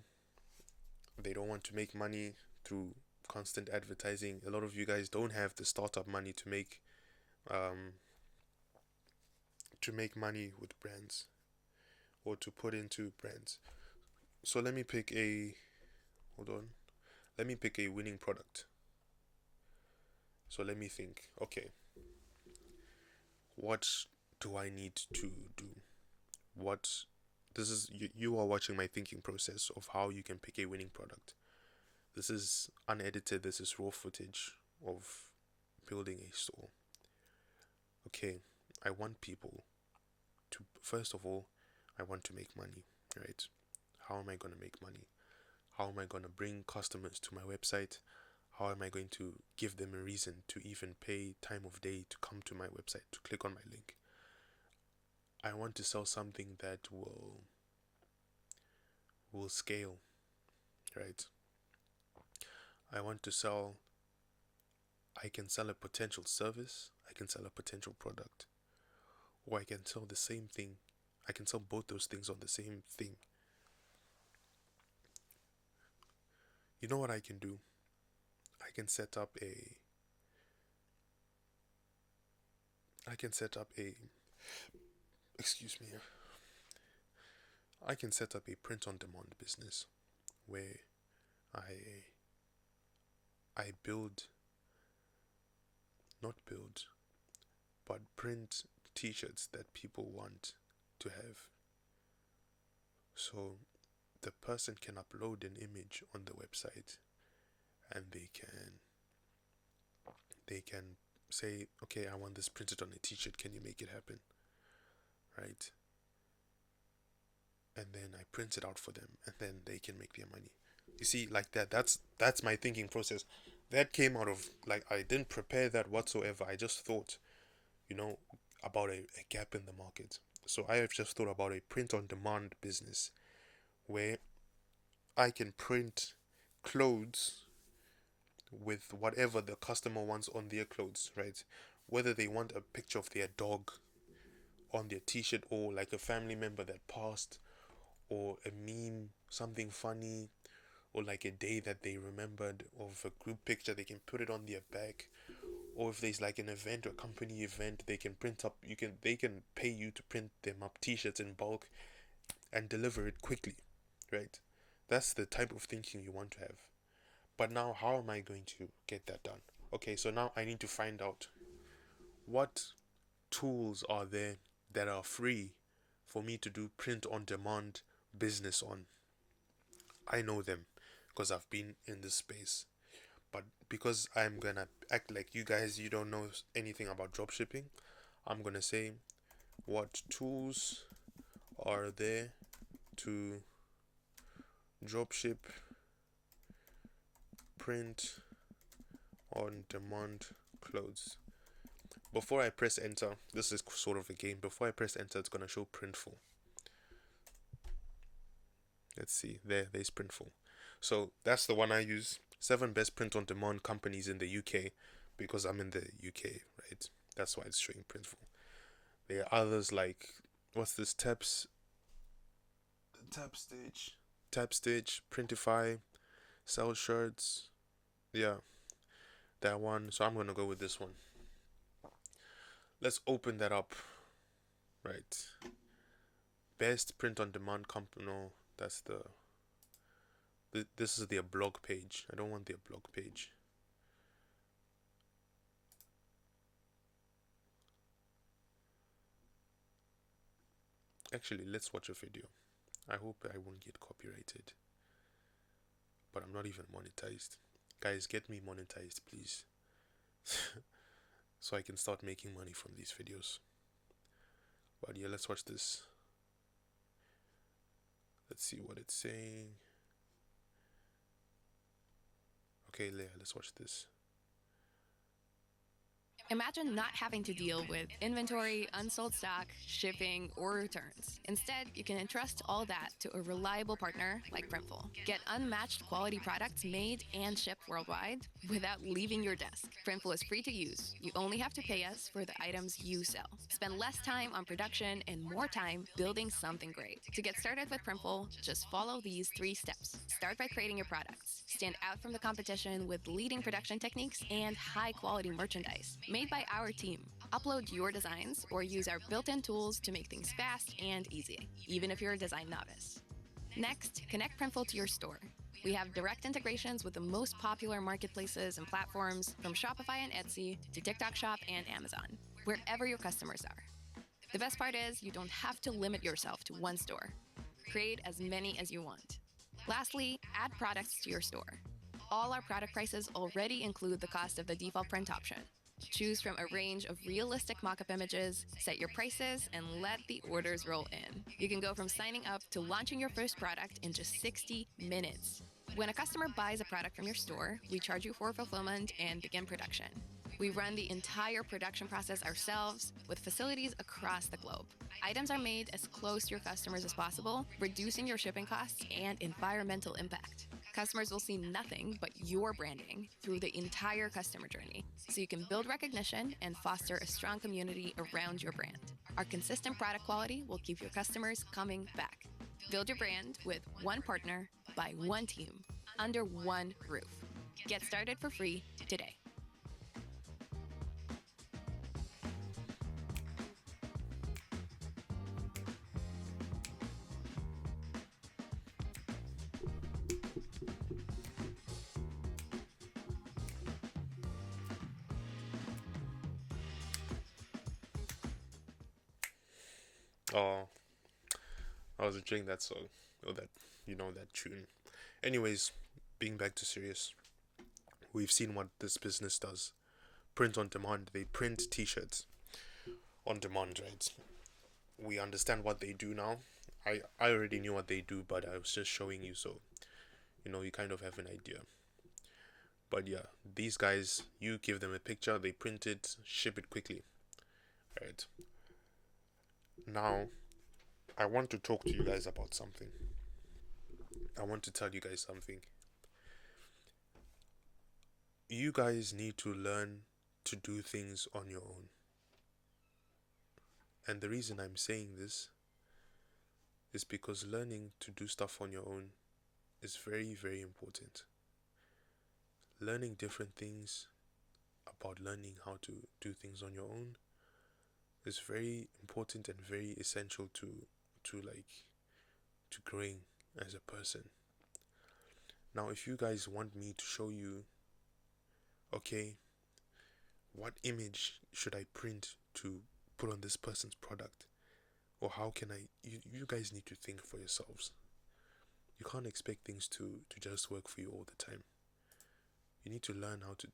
They don't want to make money through constant advertising. A lot of you guys don't have the startup money um to make money with brands or to put into brands. So hold on. Let me pick a winning product. So let me think. Okay, what do I need to do? What This is you are watching my thinking process of how you can pick a winning product. This is unedited. This is raw footage of building a store. Okay, I want people to, first of all, I want to make money, right? How am I going to make money? How am I going to bring customers to my website? How am I going to give them a reason to even pay time of day to come to my website, to click on my link? I want to sell something that will scale, right? I want to sell I can sell a potential service, I can sell a potential product, or I can sell the same thing. I can sell both those things on the same thing. You know what I can do? I can set up a I can set up a excuse me. I can set up a print on demand business where I I build not build but print t-shirts that people want to have. So the person can upload an image on the website and they can say, okay, I want this printed on a t-shirt, can you make it happen? Right? And then I print it out for them and then they can make their money. You see, like that's my thinking process. That came out of, like, I didn't prepare that whatsoever. I just thought, you know, about a gap in the market. So I have just thought about a print on demand business where I can print clothes with whatever the customer wants on their clothes, right? Whether they want a picture of their dog on their t-shirt, or like a family member that passed, or a meme, something funny, or like a day that they remembered of a group picture, they can put it on their back. Or if there's like an event or company event, they can print up, they can pay you to print them up t-shirts in bulk and deliver it quickly, right? That's the type of thinking you want to have. But now, how am I going to get that done? Okay, so now I need to find out what tools are there that are free for me to do print on demand business on. I know them because I've been in this space. But because I'm gonna act like you guys, you don't know anything about dropshipping, I'm gonna say, what tools are there to dropship print on demand clothes? Before I press enter, this is sort of a game. Before I press enter, it's gonna show Printful. Let's see. There's Printful. So that's the one I use. 7 best print-on-demand companies in the UK, because I'm in the UK, right? That's why it's showing Printful. There are others like, what's this? Tab Stitch, Printify, Sell Shirts. Yeah, that one. So I'm gonna go with this one. Let's open that up. Right. Best print-on-demand company. No, that's this is their blog page. I don't want their blog page. Actually, let's watch a video. I hope I won't get copyrighted. But I'm not even monetized. Guys, get me monetized, please. So I can start making money from these videos. But yeah, let's watch this. Let's see what it's saying. Okay, Leah, let's watch this. Imagine not having to deal with inventory, unsold stock, shipping, or returns. Instead, you can entrust all that to a reliable partner like Printful. Get unmatched quality products made and shipped worldwide without leaving your desk. Printful is free to use. You only have to pay us for the items you sell. Spend less time on production and more time building something great. To get started with Printful, just follow these 3 steps. Start by creating your products. Stand out from the competition with leading production techniques and high-quality merchandise made by our team. Upload your designs or use our built-in tools to make things fast and easy, even if you're a design novice. Next, connect Printful to your store. We have direct integrations with the most popular marketplaces and platforms, from Shopify and Etsy to TikTok Shop and Amazon, wherever your customers are. The best part is you don't have to limit yourself to one store. Create as many as you want. Lastly, add products to your store. All our product prices already include the cost of the default print option. Choose from a range of realistic mock-up images, set your prices, and let the orders roll in. You can go from signing up to launching your first product in just 60 minutes. When a customer buys a product from your store, we charge you for fulfillment and begin production. We run the entire production process ourselves with facilities across the globe. Items are made as close to your customers as possible, reducing your shipping costs and environmental impact. Customers will see nothing but your branding through the entire customer journey, so you can build recognition and foster a strong community around your brand. Our consistent product quality will keep your customers coming back. Build your brand with one partner by one team under one roof. Get started for free today. Oh, I was enjoying that song. Or that tune. Anyways, being back to serious. We've seen what this business does. Print on demand. They print t-shirts on demand, right? We understand what they do now. I already knew what they do, but I was just showing you, so you kind of have an idea. But yeah, these guys, you give them a picture, they print it, ship it quickly. Right. Now, I want to talk to you guys about something. I want to tell you guys something. You guys need to learn to do things on your own. And the reason I'm saying this is because learning to do stuff on your own is very, very important. Learning different things about learning how to do things on your own is very important and very essential to growing as a person. Now, if you guys want me to show you, okay, what image should I print to put on this person's product, or how can you guys need to think for yourselves. You can't expect things to just work for you all the time. You need to learn how to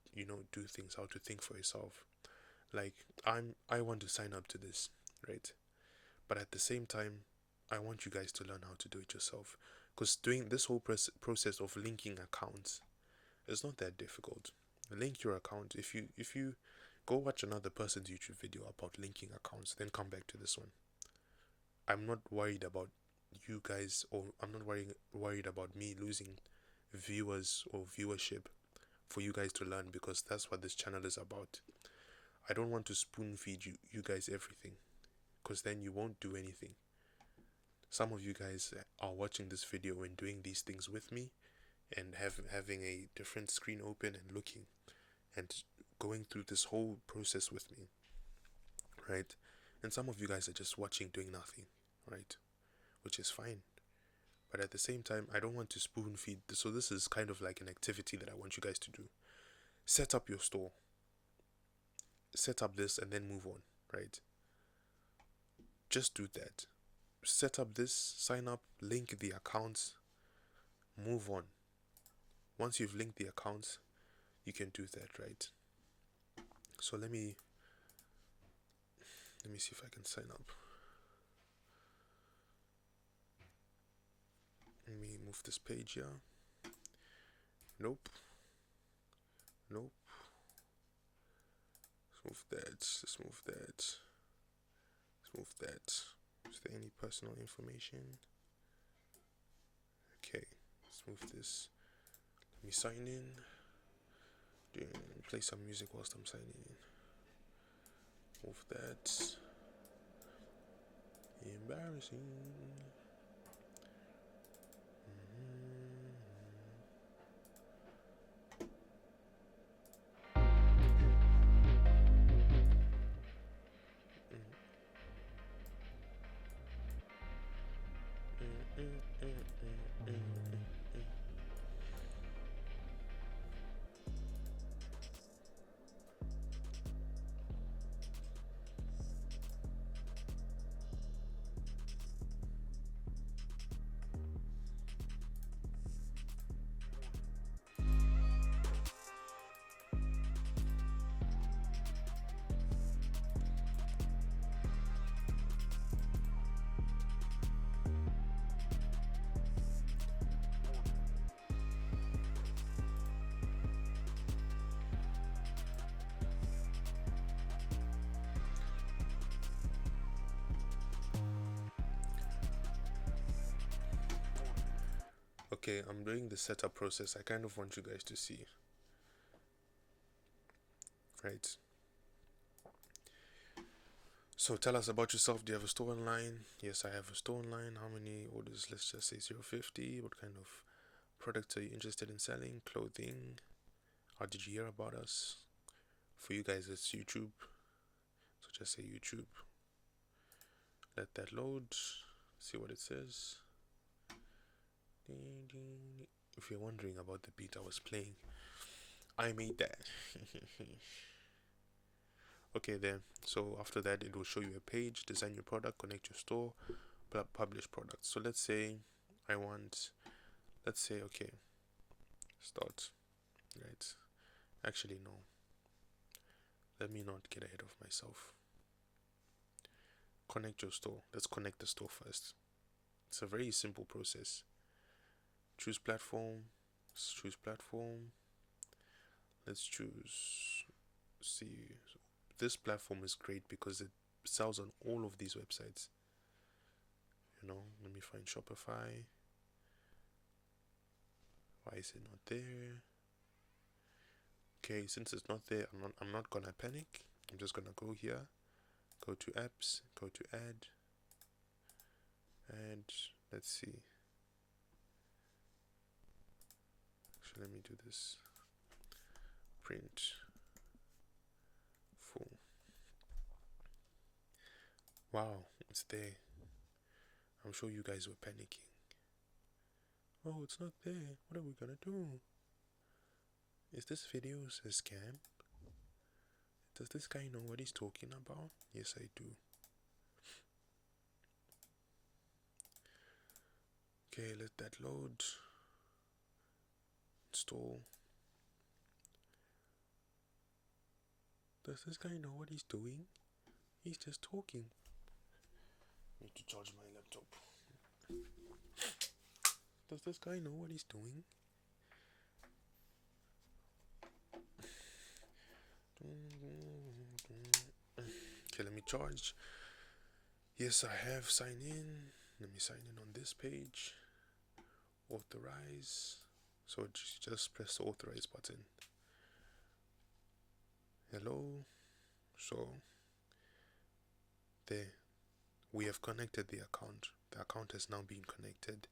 do things, how to think for yourself. Like, I want to sign up to this, right? But at the same time, I want you guys to learn how to do it yourself, because doing this whole process of linking accounts is not that difficult. Link your account. If you Go watch another person's YouTube video about linking accounts, then come back to this one. I'm not worried about you guys, or I'm not worried about me losing viewers or viewership for you guys to learn, because that's what this channel is about. I don't want to spoon feed you guys everything, because then you won't do anything. Some of you guys are watching this video and doing these things with me, and having a different screen open and looking and going through this whole process with me, right? And some of you guys are just watching, doing nothing, right? Which is fine. But at the same time, I don't want to spoon feed. So this is kind of like an activity that I want you guys to do. Set up your store. Set up this and then move on, right? Just do that. Set up this, sign up, link the accounts, move on. Once you've linked the accounts, you can do that, right? So let me see if I can sign up. Let me move this page here. Nope. Nope. Let's move that. Let's move that. Let's move that. Is there any personal information? Okay. Let's move this. Let me sign in. Play some music whilst I'm signing in. Move that. Embarrassing. Okay, I'm doing the setup process. I kind of want you guys to see. Right. So tell us about yourself. Do you have a store online? Yes, I have a store online. How many orders? Let's just say 050. What kind of products are you interested in selling? Clothing. How did you hear about us? For you guys, it's YouTube. So just say YouTube. Let that load. See what it says. If you're wondering about the beat I was playing, I made that. Okay, then. So after that, it will show you a page. Design your product. Connect your store. Publish products. So let's say I want. Let's say okay. Start. Right. Actually, no. Let me not get ahead of myself. Connect your store. Let's connect the store first. It's a very simple process. Choose platform. Let's choose platform. Let's choose. See, this platform is great because it sells on all of these websites. You know, let me find Shopify. Why is it not there? Okay, since it's not there, I'm not gonna panic. I'm just gonna go here, go to apps, go to add, and let's see. Actually, let me do this. Printful. Wow, it's there. I'm sure you guys were panicking. Oh, it's not there. What are we gonna do? Is this video a scam? Does this guy know what he's talking about? Yes, I do. Okay, let that load. Install. Does this guy know what he's doing? He's just talking. Need to charge my laptop. Does this guy know what he's doing? Okay, let me charge. Yes, I have signed in. Let me sign in on this page. Authorize. So just press the authorize button. Hello. So there, we have connected the account. The account has now been connected,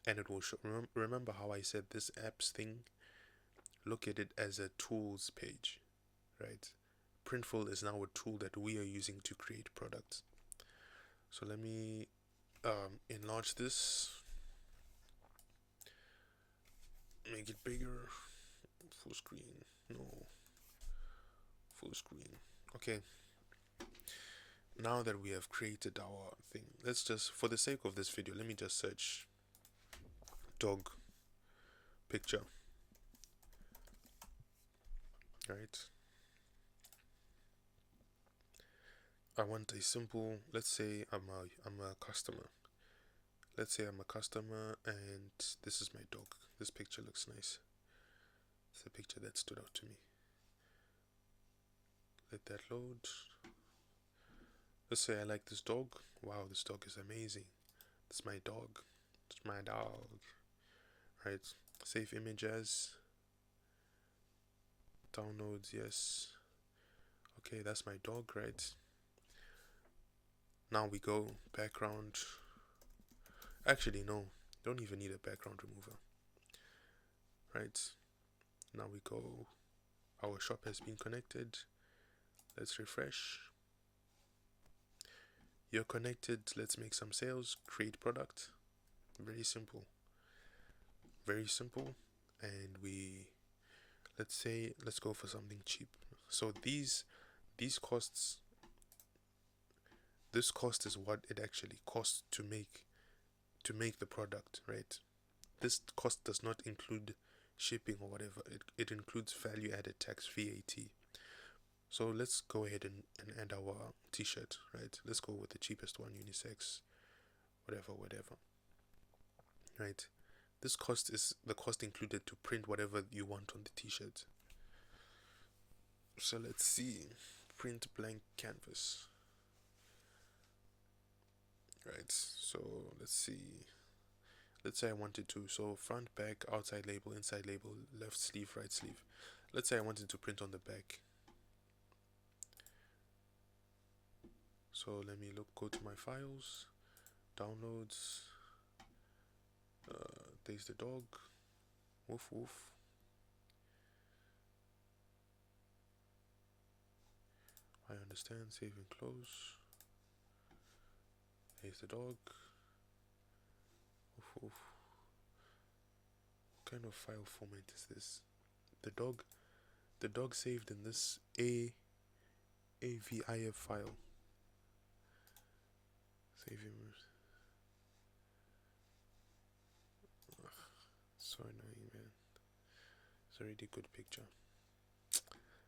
and it will show. Remember how I said this apps thing? Look at it as a tools page, right? Printful is now a tool that we are using to create products. So let me enlarge this, make it bigger. Full screen. No. Full screen. Okay. Now that we have created our thing, let's just, for the sake of this video, let me just search dog picture. Right. I want a simple. Let's say I'm a customer. Let's say I'm a customer, and this is my dog. This picture looks nice. It's a picture that stood out to me. Let that load. Let's say I like this dog. Wow, this dog is amazing. It's my dog. It's my dog. Right. Save image as. Downloads, yes. Okay, that's my dog, right? Now we go background. Actually, no. Don't even need a background remover. Right. Now we go. Our shop has been connected. Let's refresh. You're connected. Let's make some sales. Create product. Very simple. Very simple. And let's go for something cheap. So these costs, this cost is what it actually costs to make the product, right? This cost does not include shipping or whatever. It includes value added tax, VAT. So let's go ahead and add our t-shirt, right? Let's go with the cheapest one, unisex, whatever, right? This cost is the cost included to print whatever you want on the t-shirt. So let's see, print blank canvas, right? So let's see, let's say I wanted to, so front, back, outside label, inside label, left sleeve, right sleeve. Let's say I wanted to print on the back. So let me go to my files, downloads, there's the dog, woof woof. I understand, save and close. There's the dog, woof woof. What kind of file format is this? The dog saved in this AVIF file. Save image. So annoying, man. It's a really good picture.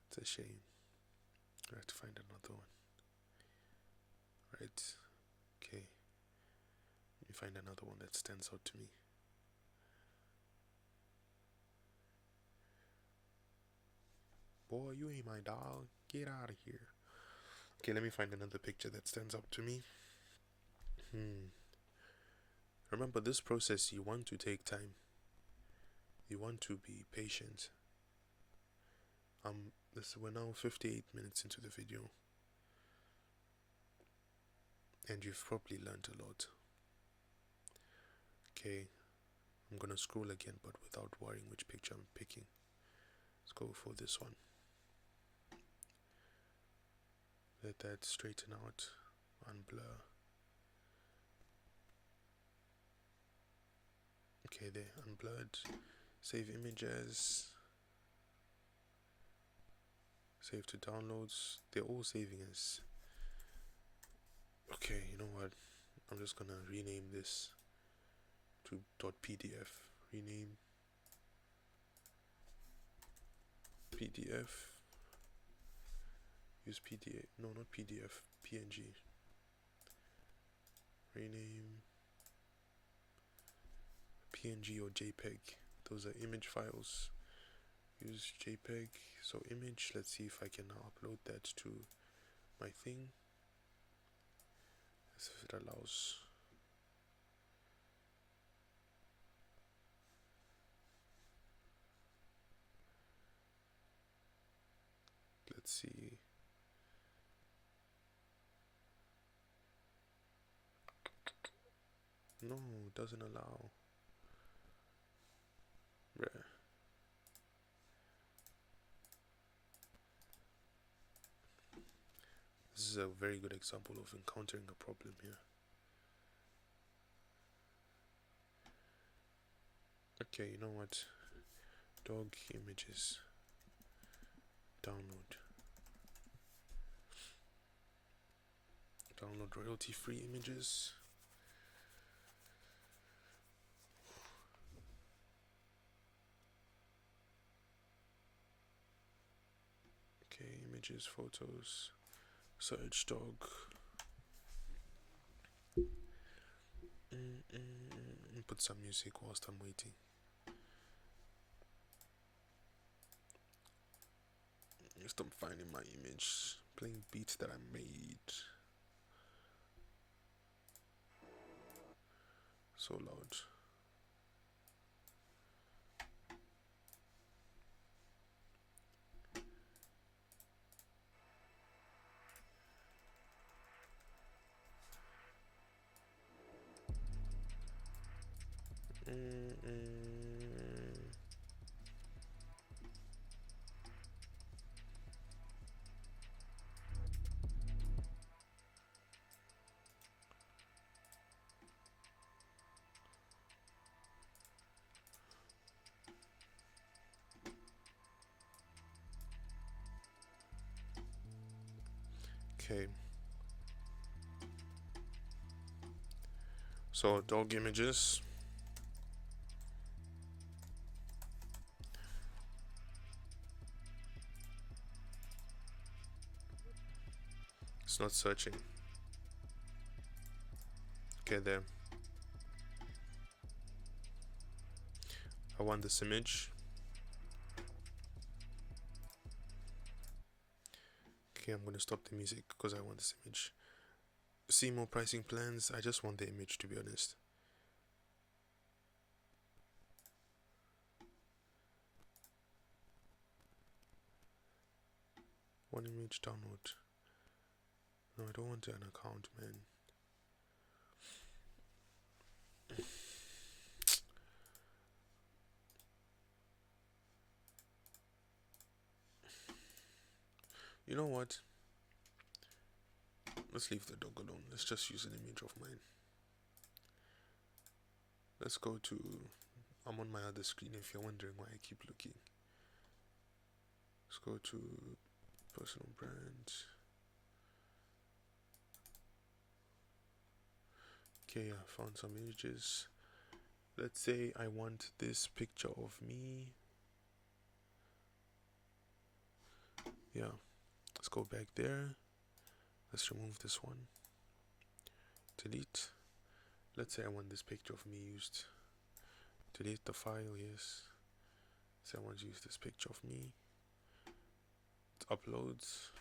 It's a shame. I have to find another one. Right. Okay. Let me find another one that stands out to me. Boy, you ain't my dog. Get out of here. Okay, let me find another picture that stands up to me. Remember, this process, you want to take time. You want to be patient. We're now 58 minutes into the video, and you've probably learned a lot. Okay, I'm gonna scroll again, but without worrying which picture I'm picking. Let's go for this one. Let that straighten out, unblur. Okay, there, unblurred. Save images. Save to downloads. They're all saving as. Okay, you know what? I'm just gonna rename this to .pdf. Rename PDF. Use PDF. No, not PDF. PNG. Rename PNG or JPEG. Those are image files. Use JPEG. So image. Let's see if I can now upload that to my thing. if it allows. Let's see. No, it doesn't allow. Rare. This is a very good example of encountering a problem here. Okay, you know what? Dog images. Download. Download royalty-free images. Okay, images, photos. Search dog. Put some music whilst I'm waiting. Just I'm finding my image. Playing beats that I made. So loud. Okay. So dog images. It's not searching. Okay, there. I want this image. Okay, I'm gonna stop the music because I want this image. See more pricing plans. I just want the image, to be honest. One image download. No, I don't want an account, man. You know what? Let's leave the dog alone. Let's just use an image of mine. Let's go to... I'm on my other screen if you're wondering why I keep looking. Let's go to personal brand. Okay, I found some images. Let's say I want this picture of me. Yeah, let's go back there. Let's remove this one. Delete. Let's say I want this picture of me used. Delete the file, yes. Say I want to use this picture of me. It uploads.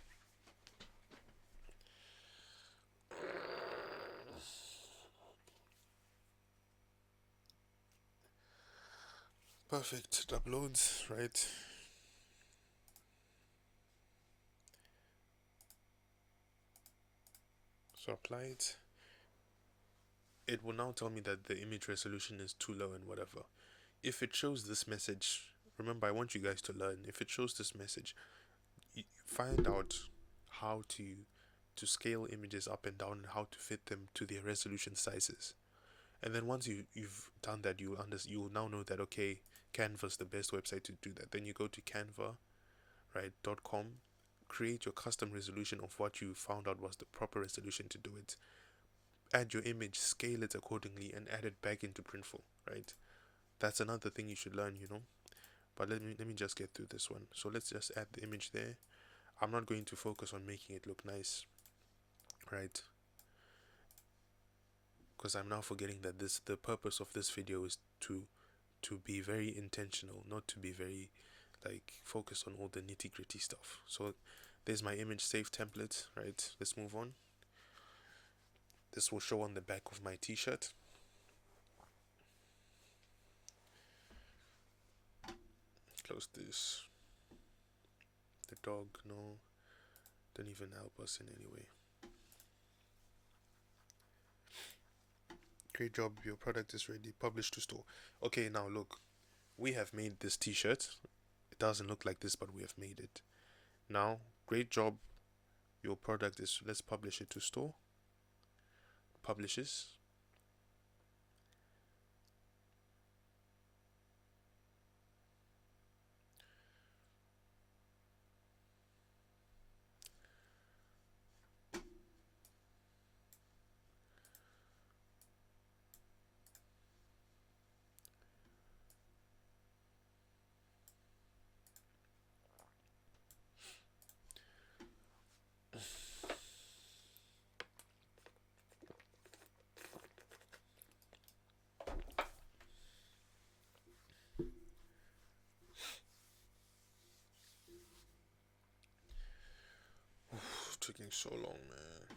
Perfect, it uploads, right? So apply it. It will now tell me that the image resolution is too low and whatever. If it shows this message, remember I want you guys to learn. If it shows this message, find out how to scale images up and down and how to fit them to their resolution sizes. And then once you've done that, you will now know that, okay, Canva's the best website to do that. Then you go to Canva, right, .com, create your custom resolution of what you found out was the proper resolution to do it. Add your image, scale it accordingly, and add it back into Printful, right? That's another thing you should learn, you know. But let me just get through this one. So let's just add the image there. I'm not going to focus on making it look nice, right? Because I'm now forgetting that the purpose of this video is to be very intentional, not to be very like focused on all the nitty-gritty stuff. So there's my image save template, right? Let's move on. This will show on the back of my t-shirt. Close this. The dog, no, didn't even help us in any way. Great job, your product is ready. Publish to store. Okay, now look, we have made this t-shirt. It doesn't look like this, but we have made it. Now, great job, your product is, let's publish it to store. Publishes. Taking so long, man.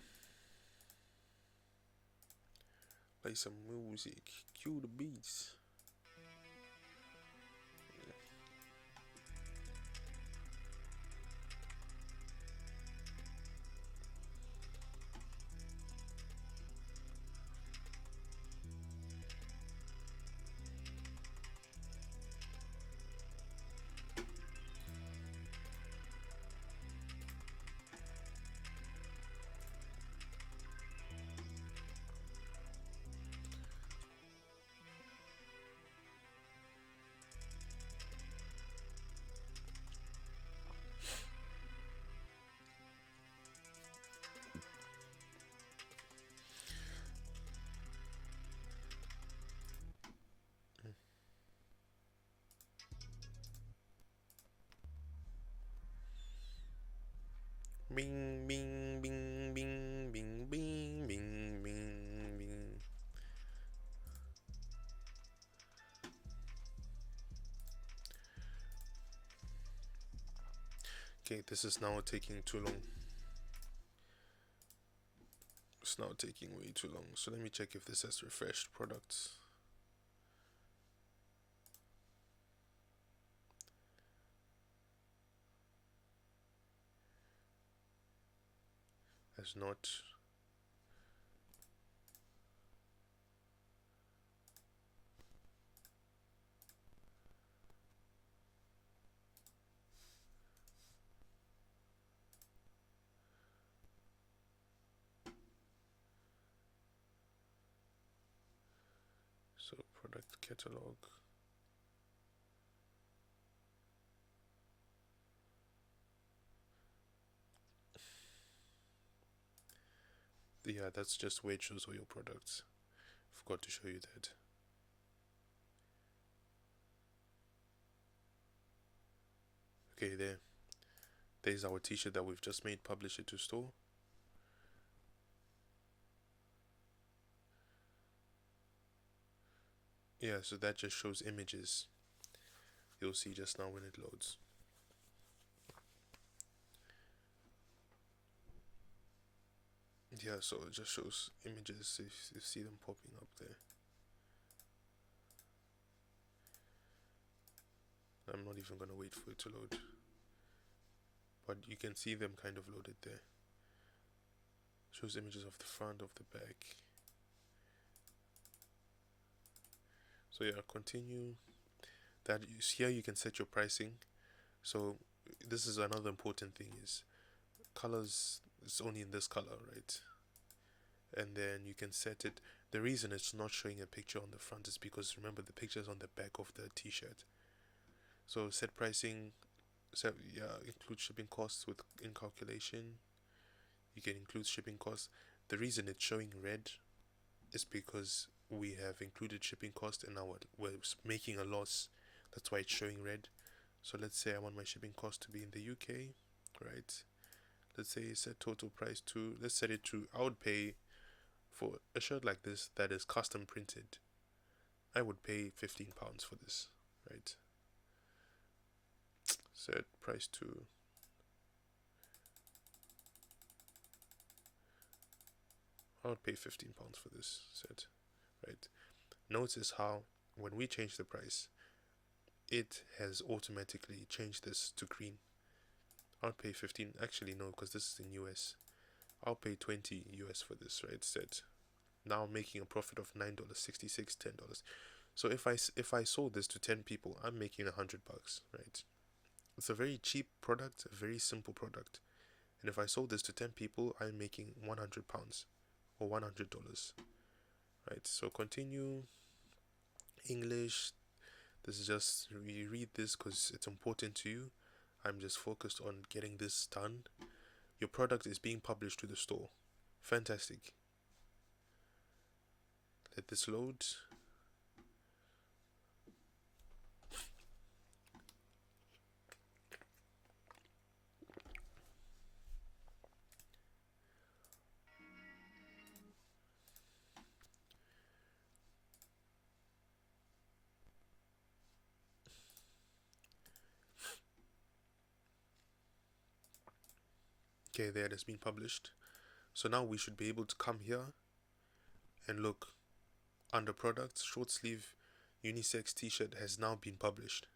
Play some music. Cue the beats. Bing, bing, bing, bing, bing, bing, bing, bing, bing. Okay, this is now taking too long. It's now taking way too long. So let me check if this has refreshed products. Has not. So product catalog. Yeah, that's just where it shows all your products. Forgot to show you that. Okay, there's our t-shirt that we've just made. Publish it to store. Yeah, so that just shows images. You'll see just now when it loads. Yeah, so it just shows images if you see them popping up there. I'm not even gonna wait for it to load, but you can see them kind of loaded there. Shows images of the front, of the back. So yeah, continue. That here you can set your pricing. So this is another important thing is colors. It's only in this color, right? And then you can set it. The reason it's not showing a picture on the front is because remember the picture is on the back of the t-shirt. So set pricing. Set, yeah, include shipping costs in calculation. You can include shipping costs. The reason it's showing red is because we have included shipping cost and now we're making a loss. That's why it's showing red. So let's say I want my shipping cost to be in the UK, right? Let's say set total price to, let's set it to, I would pay for a shirt like this that is custom printed. I would pay £15 for this, right? Set price to I would pay £15 for this set, right? Notice how when we change the price, it has automatically changed this to green. I'll pay 15. Actually, no, because this is in US. I'll pay 20 US for this, right? Set. Now I'm making a profit of $9.66, $10. So if I sold this to 10 people, I'm making $100, right? It's a very cheap product, a very simple product. And if I sold this to 10 people, I'm making £100 or $100, right? So continue English. This is just, you read this because it's important to you. I'm just focused on getting this done. Your product is being published to the store. Fantastic. Let this load. Okay, there, it has been published. So now we should be able to come here and look under products. Short sleeve unisex t-shirt has now been published,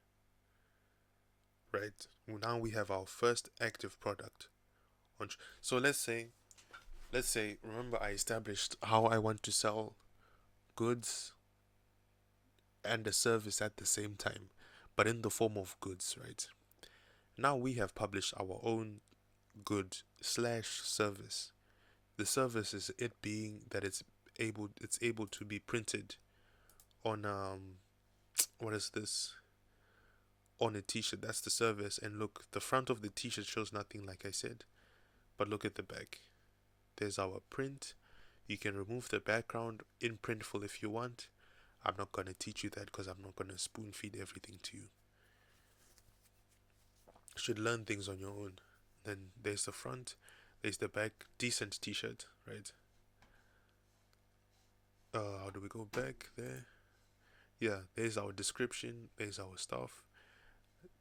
right? Now we have our first active product. So let's say, remember I established how I want to sell goods and a service at the same time, but in the form of goods, right? Now we have published our own good slash service. The service is it being that it's able to be printed on what is this, on a t-shirt. That's the service. And look, the front of the t-shirt shows nothing, like I said, but look at the back. There's our print. You can remove the background in Printful if you want. I'm not going to teach you that because I'm not going to spoon feed everything to you. You should learn things on your own. Then there's the front, there's the back. Decent t-shirt, right? How do we go back there? Yeah, there's our description, there's our stuff.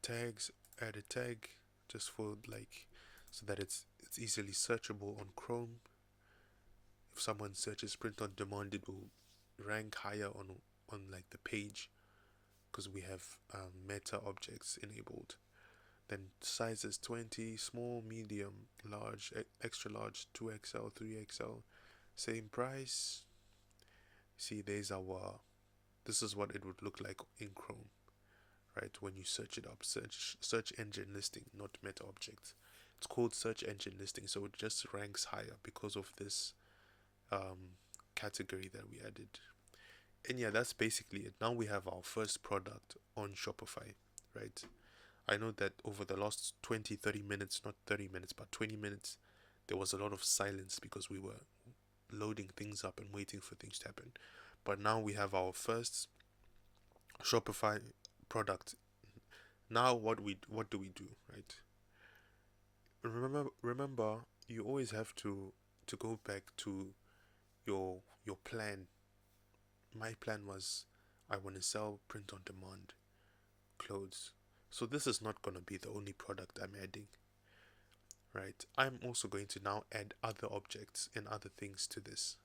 Tags, add a tag just for like, so that it's easily searchable on Chrome. If someone searches print on demand, it will rank higher on like the page because we have meta objects enabled. Then sizes 20, small, medium, large, extra large, 2XL, 3XL, same price. See, this is what it would look like in Chrome, right? When you search it up, search engine listing, not meta objects. It's called search engine listing, so it just ranks higher because of this category that we added. And yeah, that's basically it. Now we have our first product on Shopify, right? I know that over the last 20, 30 minutes, not 30 minutes, but 20 minutes, there was a lot of silence because we were loading things up and waiting for things to happen. But now we have our first Shopify product. Now what do we do, right? Remember, you always have to go back to your plan. My plan was I want to sell print on demand clothes. So this is not going to be the only product I'm adding, right? I'm also going to now add other objects and other things to this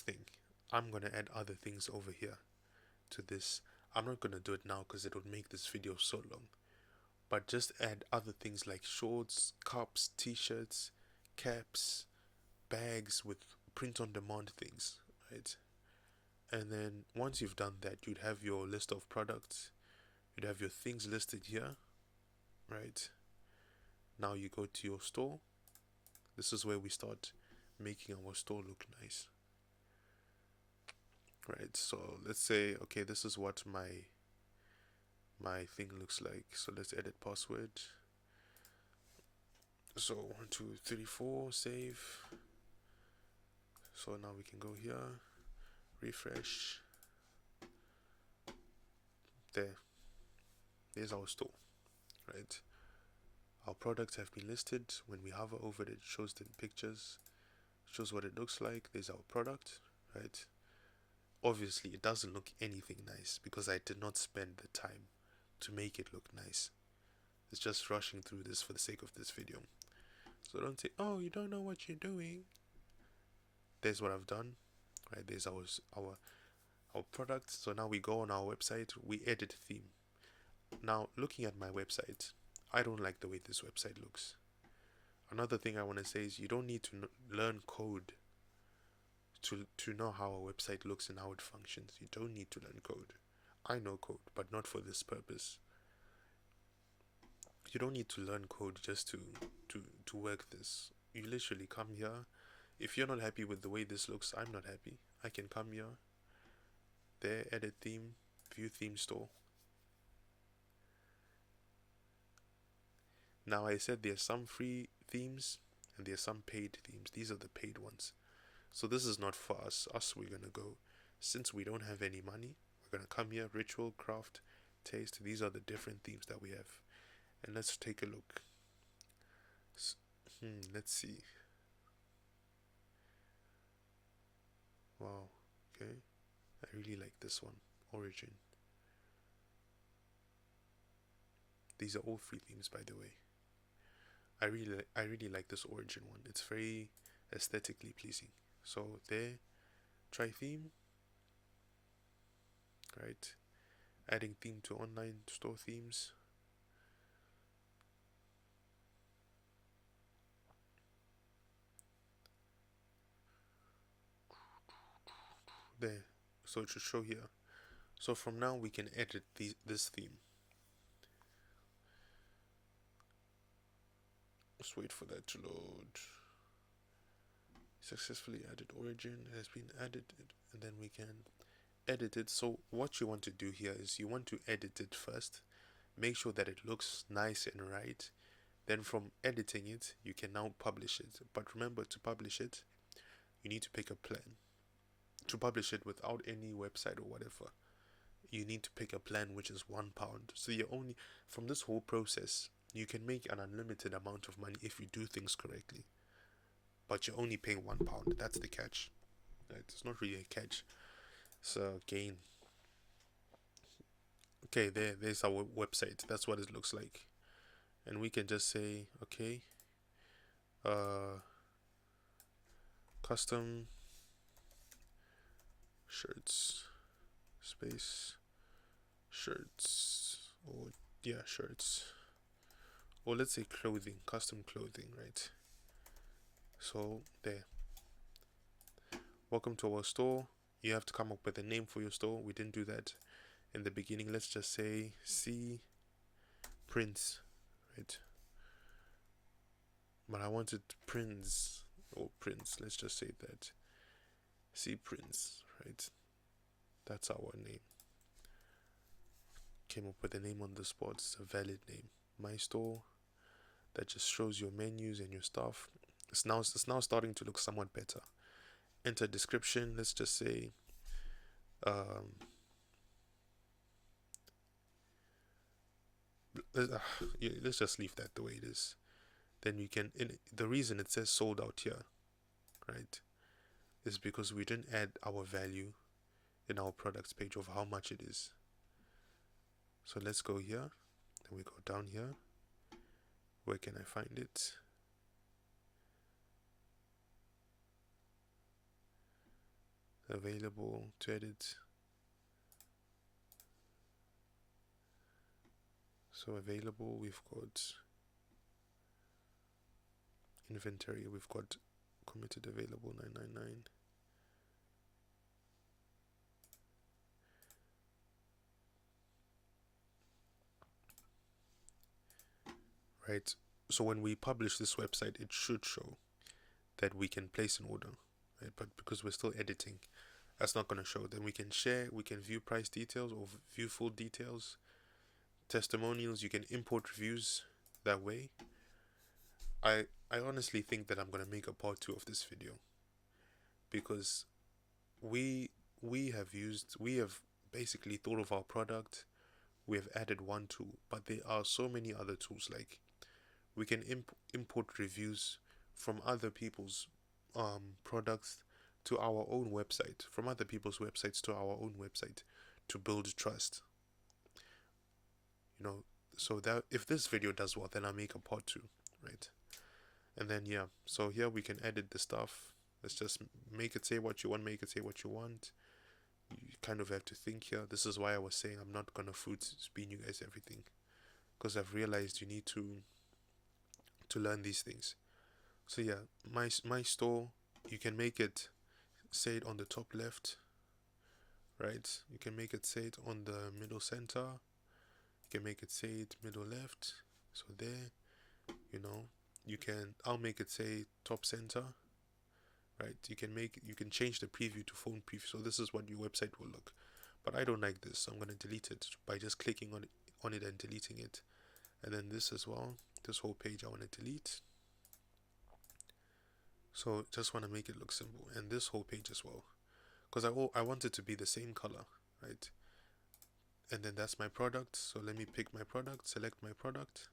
thing. I'm going to add other things over here to this. I'm not going to do it now because it would make this video so long, but just add other things like shorts, cups, t-shirts, caps, bags with print on demand things, right? And then once you've done that, you'd have your list of products, you'd have your things listed here, right? Now you go to your store. This is where we start making our store look nice, right? So let's say, okay, this is what my thing looks like. So let's edit password. So 1, 2, 3, 4, save. So now we can go here, refresh. There's our store, right? Our products have been listed. When we hover over it, it shows the pictures, shows what it looks like. There's our product, right? Obviously, it doesn't look anything nice because I did not spend the time to make it look nice. It's just rushing through this for the sake of this video. So don't say, oh, you don't know what you're doing. there's what I've done, right? There's our product. So now we go on our website, we edit theme. Now looking at my website, I don't like the way this website looks. Another thing I want to say is you don't need to learn code to know how a website looks and how it functions. You don't need to learn code. I know code, but not for this purpose. You don't need to learn code just to work this. You literally come here. If you're not happy with the way this looks, I'm not happy. I can come here, there, edit theme, view theme store. Now I said there's some free themes and there's some paid themes. These are the paid ones. So this is not for us. We're gonna go, since we don't have any money, we're gonna come here, ritual, craft, taste. These are the different themes that we have. And let's take a look. Let's see. Wow, okay. I really like this one, Origin. These are all free themes, by the way. I really like this Origin one. It's very aesthetically pleasing. So there, try theme, right? Adding theme to online store themes. There, so it should show here. So from now we can edit this theme. Just wait for that to load. Successfully added Origin has been added, and then we can edit it. So what you want to do here is you want to edit it first, make sure that it looks nice and right. Then from editing it, you can now publish it. But remember, to publish it, you need to pick a plan. To publish it without any website or whatever, you need to pick a plan which is £1. So you only, from this whole process, you can make an unlimited amount of money if you do things correctly. But you're only paying £1. That's the catch. Right? It's not really a catch. It's a gain. Okay, there's our website. That's what it looks like. And we can just say, okay, custom shirts, space, shirts, or yeah, shirts. Or let's say clothing, custom clothing, right? So there. Welcome to our store. You have to come up with a name for your store. We didn't do that in the beginning. Let's just say C Prince, right? But I wanted Prince or Prince. Let's just say that C Prince, right? That's our name. Came up with a name on the spot. It's a valid name. My store. That just shows your menus and your stuff. It's now starting to look somewhat better. Enter description. Let's just say let's just leave that the way it is. Then you can, the reason it says sold out here, right, is because we didn't add our value in our products page of how much it is. So let's go here, then we go down here. Where can I find it? Available to edit. So available, we've got inventory, we've got committed available 999. Right, so when we publish this website, it should show that we can place an order, right? But because we're still editing, that's not going to show. Then we can share, we can view price details or view full details, testimonials. You can import reviews that way. I honestly think that I'm going to make a part 2 of this video, because we have basically thought of our product. We have added one tool, but there are so many other tools. Like we can import reviews from other people's products to our own website, from other people's websites to our own website, to build trust. So that if this video does well, then I'll make a part 2, right? And then yeah, so here we can edit the stuff. Let's just make it say what you want, make it say what you want. You kind of have to think here. This is why I was saying I'm not gonna food spin you guys everything, because I've realized you need to learn these things. So yeah, my store, you can make it say it on the top left, right? You can make it say it on the middle center. You can make it say it middle left. So there, you know, I'll make it say top center, right? You can change the preview to phone preview. So this is what your website will look. But I don't like this, so I'm gonna delete it by just clicking on it and deleting it. And then this as well. This whole page I want to delete. So just want to make it look simple, and this whole page as well, because I want it to be the same color, right? And then that's my product. So let me pick my product, select my product.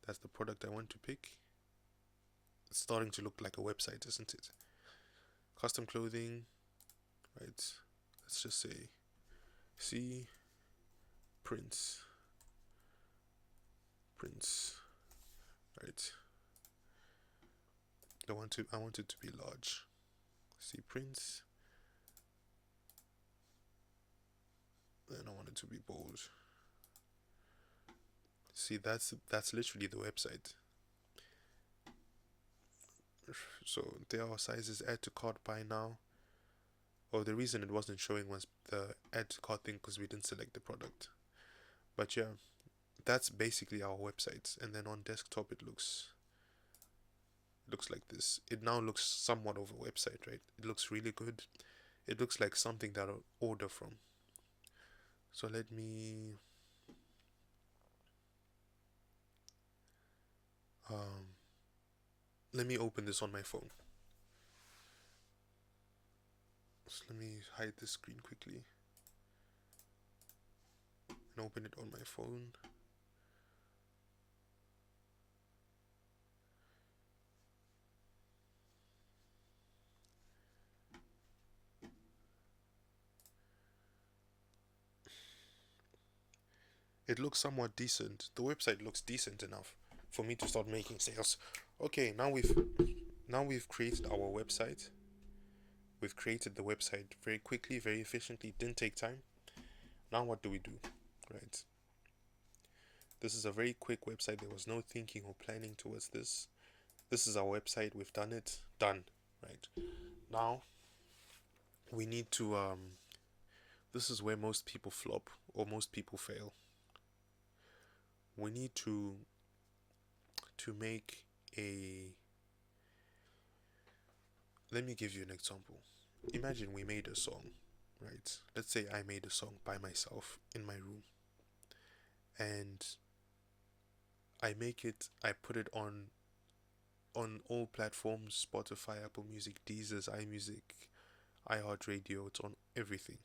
That's the product I want to pick. It's starting to look like a website, isn't it? Custom clothing, right? Let's just say C prints, right? I want it to be large. C prints, and I want it to be bold. See, that's literally the website. So there are sizes. Add to cart by now. Oh, the reason it wasn't showing was the add to cart thing, because we didn't select the product. But yeah, that's basically our website. And then on desktop it looks like this. It now looks somewhat of a website, right? It looks really good. It looks like something that I'll order from. So let me open this on my phone. So let me hide this screen quickly and open it on my phone. It looks somewhat decent. The website looks decent enough for me to start making sales. Okay, now we've created our website. We've created the website very quickly, very efficiently. Didn't take time. Now what do we do? Right. This is a very quick website. There was no thinking or planning towards this. This is our website. We've done it. Done. Right. Now we need to this is where most people flop or most people fail. We need to make a let me give you an example. Imagine we made a song, right? Let's say I made a song by myself in my room, and I put it on all platforms: Spotify, Apple Music, DSers, iMusic, iHeartRadio. It's on everything,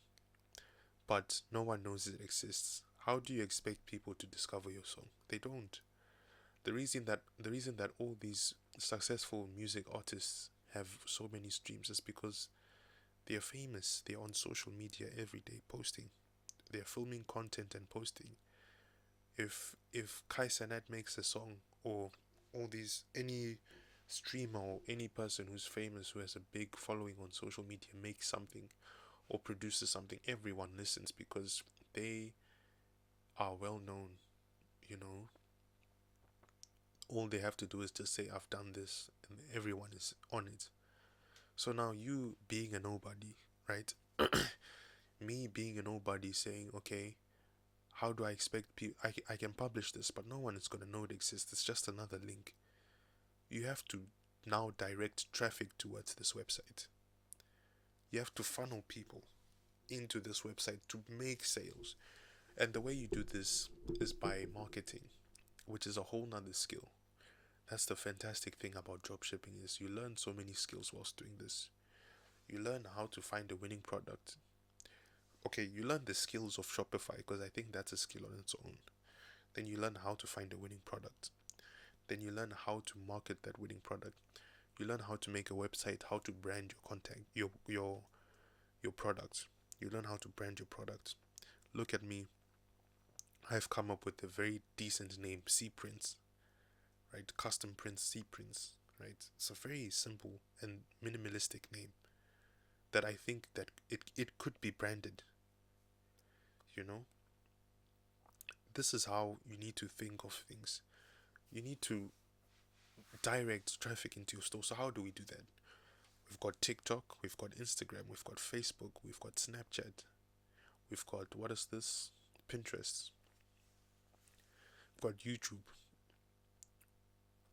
but no one knows it exists. How do you expect people to discover your song? They don't. The reason that all these successful music artists have so many streams is because they are famous. They are on social media every day posting. They are filming content and posting. If Kai Sanat makes a song, or all these any streamer or any person who's famous who has a big following on social media makes something or produces something, everyone listens because they are well known. You know, all they have to do is just say I've done this, and everyone is on it. So now you being a nobody, right? Me being a nobody saying, okay, how do I expect people? I can publish this, but no one is going to know it exists. It's just another link. You have to now direct traffic towards this website. You have to funnel people into this website to make sales. And the way you do this is by marketing, which is a whole nother skill. That's the fantastic thing about dropshipping is you learn so many skills whilst doing this. You learn how to find a winning product. Okay, you learn the skills of Shopify because I think that's a skill on its own. Then you learn how to find a winning product. Then you learn how to market that winning product. You learn how to make a website, how to brand your content, your product. You learn how to brand your product. Look at me. I've come up with a very decent name, C Prints, right? Custom Prints, C Prints. right? It's a very simple and minimalistic name that I think that it could be branded, you know? This is how you need to think of things. You need to direct traffic into your store. So how do we do that? We've got TikTok, we've got Instagram, we've got Facebook, we've got Snapchat, we've got, what is this? Pinterest, we've got YouTube.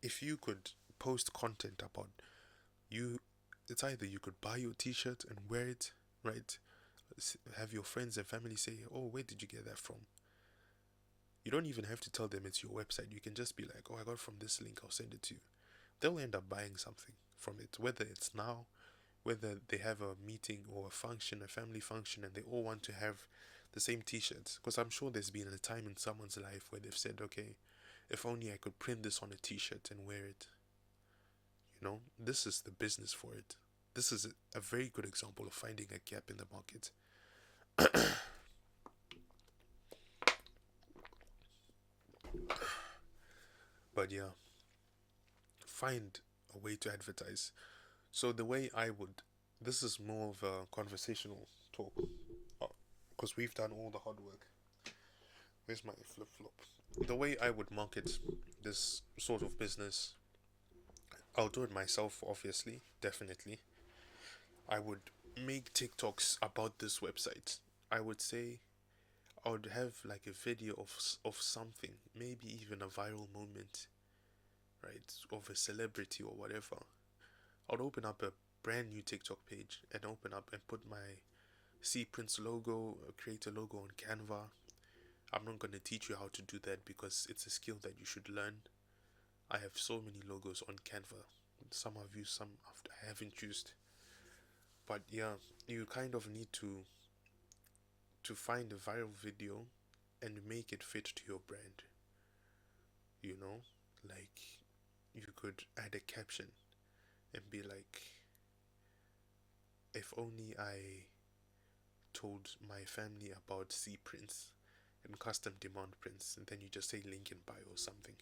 If you could post content about you, it's either you could buy your t-shirt and wear it, right? Have your friends and family say, oh, where did you get that from? You don't even have to tell them it's your website. You can just be like, oh, I got it from this link, I'll send it to you. They'll end up buying something from it, whether it's now, whether they have a meeting or a function, a family function, and they all want to have the same t-shirts. Because I'm sure there's been a time in someone's life where they've said, okay, if only I could print this on a t-shirt and wear it. You know, this is the business for it. This is a very good example of finding a gap in the market. But yeah, find a way to advertise. So the way I would, this is more of a conversational talk, because we've done all the hard work. Where's my flip flop? The way I would market this sort of business, I'll do it myself, obviously, definitely. I would make TikToks about this website. I would say I would have like a video of something, maybe even a viral moment, right, of a celebrity or whatever. I'd open up a brand new TikTok page and open up and put my C Prints logo, create a logo on Canva. I'm not going to teach you how to do that because it's a skill that you should learn. I have so many logos on Canva. Some I've used, some I haven't used. But yeah, you kind of need to find a viral video and make it fit to your brand. You know, like you could add a caption and be like, if only I told my family about C prints and custom demand prints, and then you just say link in bio or something.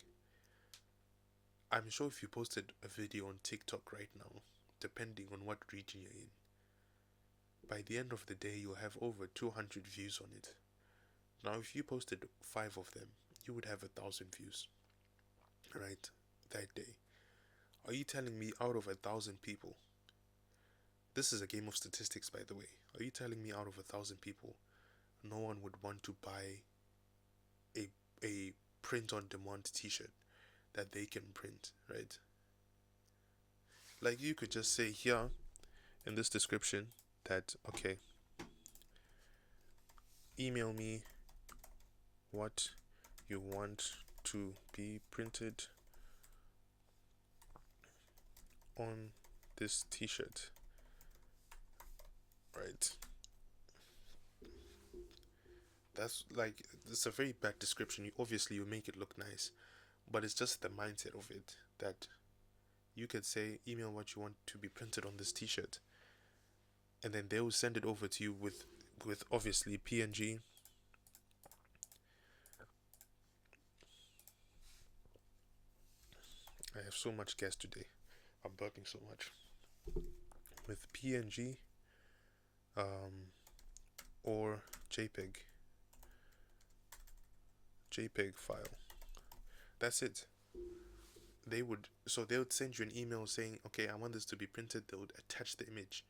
I'm sure if you posted a video on TikTok right now, depending on what region you're in, by the end of the day you'll have over 200 views on it. Now if you posted 5 of them, you would have 1,000 views, right, that day. Are you telling me out of 1,000 people, this is a game of statistics by the way, are you telling me out of 1,000 people, no one would want to buy a print on demand t-shirt that they can print, right? Like you could just say here in this description that, okay, email me what you want to be printed on this t-shirt, right? That's like, it's a very bad description. Obviously you make it look nice, but it's just the mindset of it that you could say email what you want to be printed on this t-shirt, and then they will send it over to you with obviously PNG. I have so much gas today, I'm burping so much. With PNG or JPEG file. That's it. They would send you an email saying, okay, I want this to be printed. They would attach the image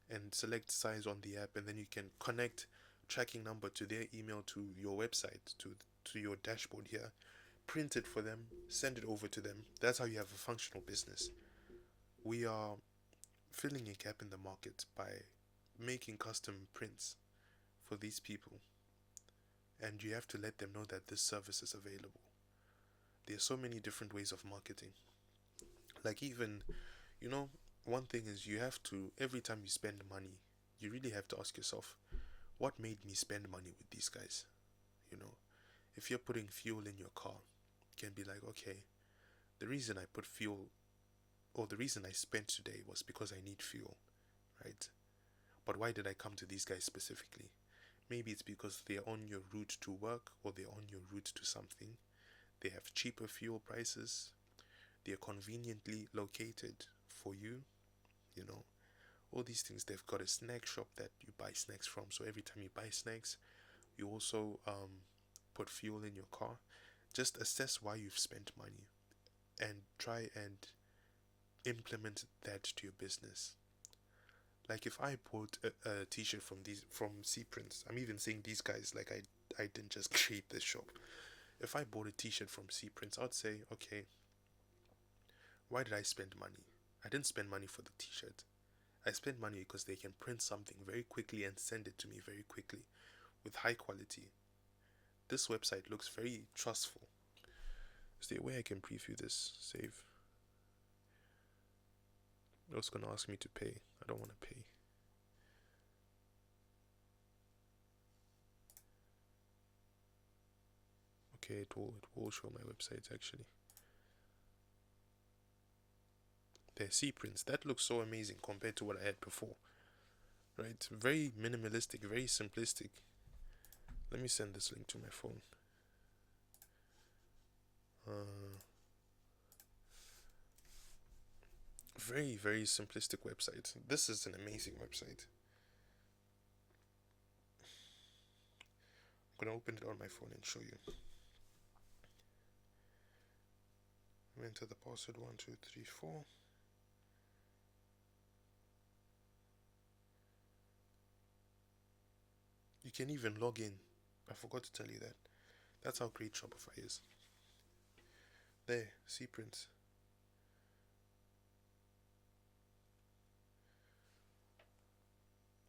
and select size on the app, and then you can connect tracking number to their email to your website, to your dashboard here, print it for them, send it over to them. That's how you have a functional business. We are filling a gap in the market by making custom prints for these people, and you have to let them know that this service is available. There are so many different ways of marketing. Like even, you know, one thing is you have to, every time you spend money, you really have to ask yourself, what made me spend money with these guys? You know, if you're putting fuel in your car, you can be like, okay, the reason I put fuel, or the reason I spent today was because I need fuel, right? But why did I come to these guys specifically? Maybe it's because they're on your route to work, or they're on your route to something. They have cheaper fuel prices. They're conveniently located for you, you know. All these things, they've got a snack shop that you buy snacks from. So every time you buy snacks, you also put fuel in your car. Just assess why you've spent money and try and implement that to your business. Like if I bought a t-shirt from C Prints, I'm even saying these guys like I didn't just create this shop. If I bought a t-shirt from C Prints, I'd say, okay, why did I spend money? I didn't spend money for the t-shirt. I spent money because they can print something very quickly and send it to me very quickly with high quality. This website looks very trustful. Is there a way I can preview this? Save. It's gonna ask me to pay. I don't want to pay. Okay, it will show my websites actually. Their C prints. That looks so amazing compared to what I had before. Right? Very minimalistic, very simplistic. Let me send this link to my phone. Very, very simplistic website. This is an amazing website. I'm gonna open it on my phone and show you. Enter the password 1234. You can even log in. I forgot to tell you that. That's how great Shopify is. There, C prints.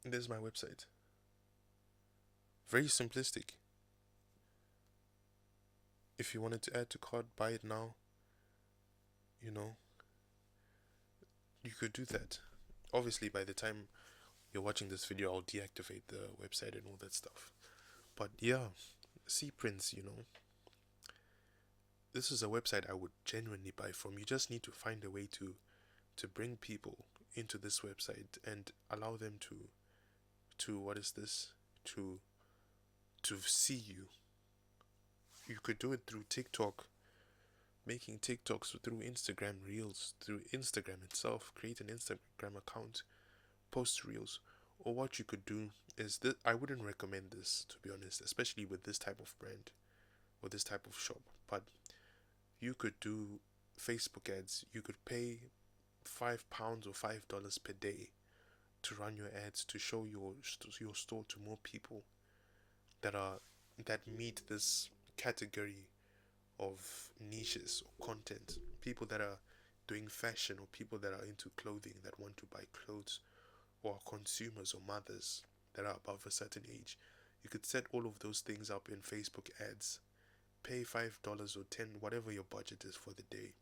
There's my website. Very simplistic. If you wanted to add to cart, buy it now. You know, you could do that. Obviously, by the time you're watching this video, I'll deactivate the website and all that stuff. But yeah, C prints, this is a website I would genuinely buy from. You just need to find a way to bring people into this website and allow them to what is this to see you. You could do it through TikTok, making TikToks through Instagram Reels, through Instagram itself. Create an Instagram account, post Reels. Or what you could do is this. I wouldn't recommend this, to be honest, especially with this type of brand or this type of shop. But you could do Facebook ads. You could pay £5 or $5 per day to run your ads to show your store to more people that meet this category of niches or content. People that are doing fashion or people that are into clothing that want to buy clothes, or consumers or mothers that are above a certain age. You could set all of those things up in Facebook ads. Pay $5 or 10, whatever your budget is for the day.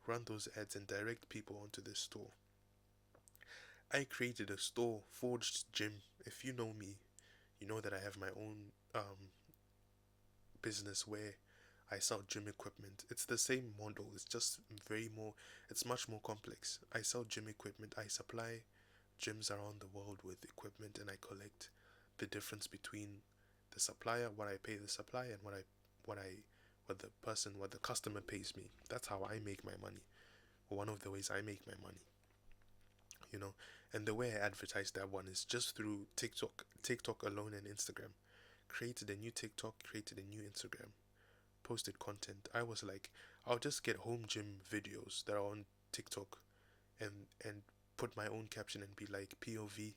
Run those ads and direct people onto this store. I created a store, Forged Gym. If you know me, you know that I have my own business where I sell gym equipment. It's the same model. It's just it's much more complex. I sell gym equipment. I supply gyms around the world with equipment, and I collect the difference between the supplier, what I pay the supplier, and what the customer pays me. That's how I make my money. Or one of the ways I make my money. You know, and the way I advertise that one is just through TikTok alone, and Instagram. Created a new TikTok, created a new Instagram, posted content. I was like, I'll just get home gym videos that are on TikTok, and put my own caption and be like POV,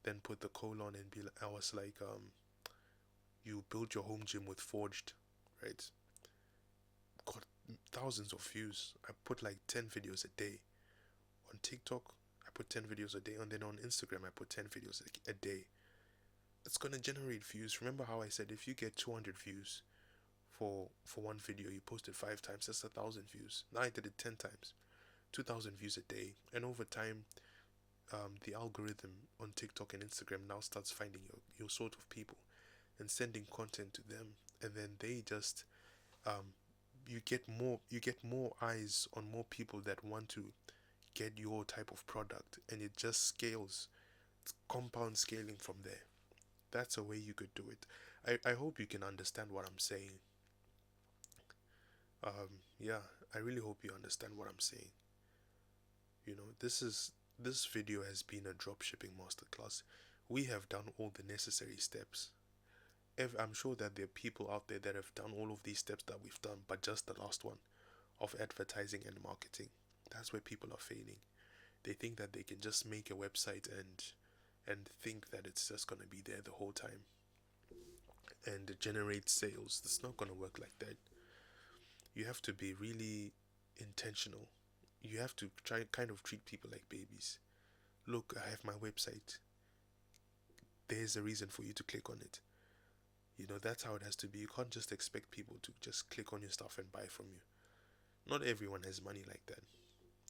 then put the colon and be like, I was like, you build your home gym with Forged, right? Got thousands of views. I put like 10 videos a day on TikTok. I put 10 videos a day, and then on Instagram I put 10 videos a day. It's gonna generate views. Remember how I said if you get 200 views for one video, you post it 5 times, that's 1,000 views. Now I did it 10 times, 2,000 views a day, and over time, the algorithm on TikTok and Instagram now starts finding your sort of people and sending content to them, and then they just you get more eyes on more people that want to get your type of product, and it just scales. It's compound scaling from there. That's a way you could do it. I hope you can understand what I'm saying. Yeah, I really hope you understand what I'm saying. This video has been a dropshipping masterclass. We have done all the necessary steps. I'm sure that there are people out there that have done all of these steps that we've done, but just the last one of advertising and marketing. That's where people are failing. They think that they can just make a website and think that it's just gonna be there the whole time and generate sales. It's not gonna work like that. You have to be really intentional. You have to try kind of treat people like babies. Look, I have my website. There's a reason for you to click on it. That's how it has to be. You can't just expect people to just click on your stuff and buy from you. Not everyone has money like that.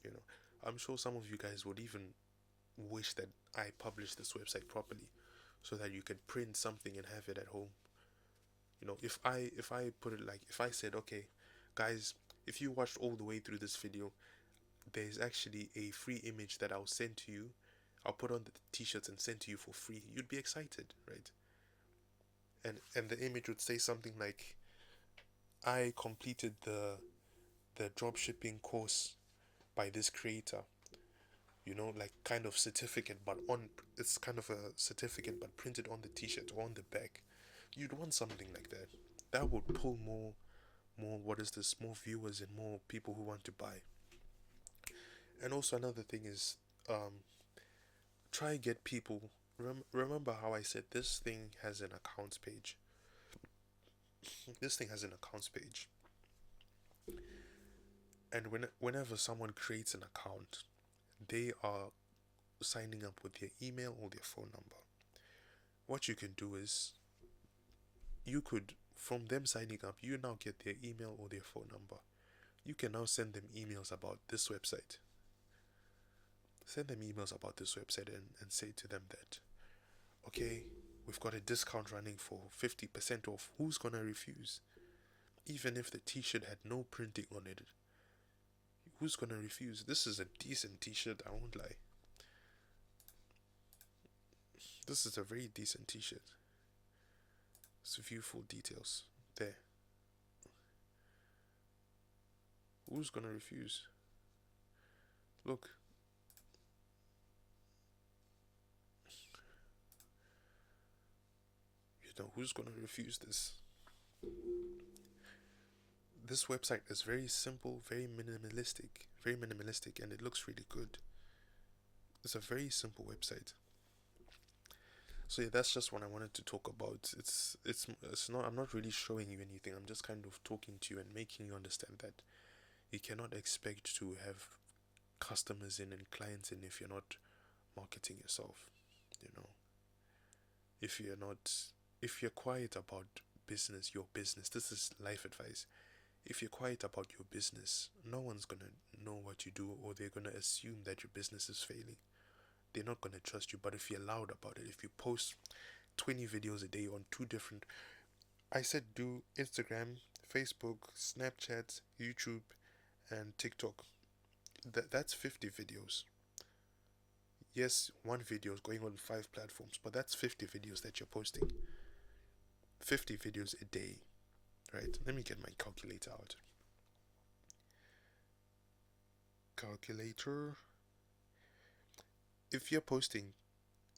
You know, I'm sure some of you guys would even wish that I published this website properly so that you could print something and have it at home. If I put it like, if I said, okay, guys, if you watched all the way through this video, there's actually a free image that I'll send to you. I'll put on the t-shirts and send to you for free. You'd be excited, right? And the image would say something like, I completed the dropshipping course by this creator. Like kind of certificate, but on it's kind of a certificate but printed on the t-shirt or on the back. You'd want something like that. That would pull more what is this, more viewers and more people who want to buy. And also another thing is, try get people. Remember how I said this thing has an accounts page. This thing has an accounts page, and whenever someone creates an account, they are signing up with their email or their phone number. What you can do is, you could, from them signing up, you now get their email or their phone number. You can now send them emails about this website. Send them emails about this website and say to them that, okay, we've got a discount running for 50% off. Who's gonna refuse? Even if the t-shirt had no printing on it, who's gonna refuse? This is a decent t-shirt, I won't lie. This is a very decent t-shirt. Let's view full details. There. Who's gonna refuse? Look. Who's gonna refuse this? This website is very simple, very minimalistic, and it looks really good. It's a very simple website. So yeah, that's just what I wanted to talk about. It's not. I'm not really showing you anything. I'm just kind of talking to you and making you understand that you cannot expect to have customers in and clients in if you're not marketing yourself. You know, if you're not, if you're quiet about your business. This is life advice. If you're quiet about your business, no one's gonna know what you do, or they're gonna assume that your business is failing. They're not gonna trust you. But if you're loud about it, if you post 20 videos a day on two different, I said do Instagram, Facebook, Snapchat, YouTube, and TikTok. That's 50 videos. Yes, one video is going on 5 platforms, but that's 50 videos that you're posting. 50 videos a day, right? Let me get my calculator out. Calculator. If you're posting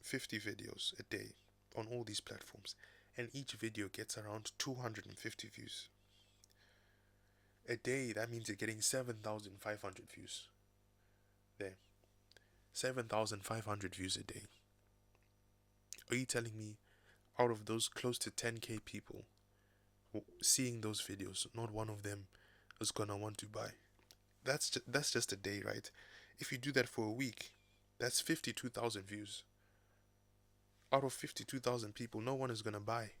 50 videos a day on all these platforms, and each video gets around 250 views a day, that means you're getting 7,500 views. There. 7,500 views a day. Are you telling me out of those close to 10k people seeing those videos, not one of them is gonna want to buy? That's just a day, right? If you do that for a week, that's 52,000 views. Out of 52,000 people, no one is gonna buy.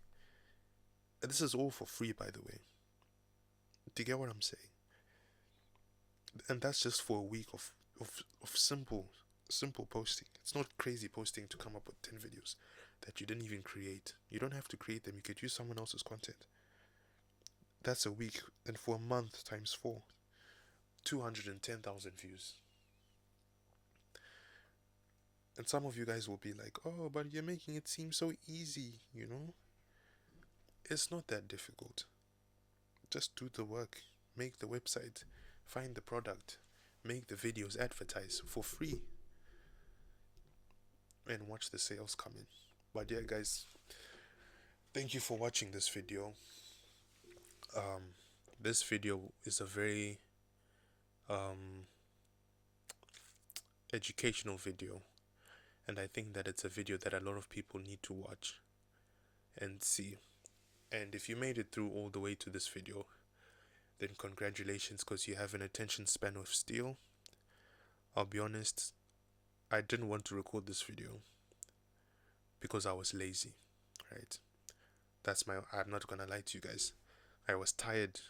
And this is all for free, by the way. Do you get what I'm saying? And that's just for a week of simple posting. It's not crazy posting to come up with 10 videos that you didn't even create. You don't have to create them. You could use someone else's content. That's a week. And for a month times 4, 210,000 views. And some of you guys will be like, oh, but you're making it seem so easy, It's not that difficult. Just do the work. Make the website. find the product, make the videos, advertise for free, and watch the sales come in. But yeah, guys, thank you for watching this video. This video is a very educational video, and I think that it's a video that a lot of people need to watch and see. And if you made it through all the way to this video, then congratulations, because you have an attention span of steel. I'll be honest, I didn't want to record this video because I was lazy, right? I'm not gonna lie to you guys. I was tired.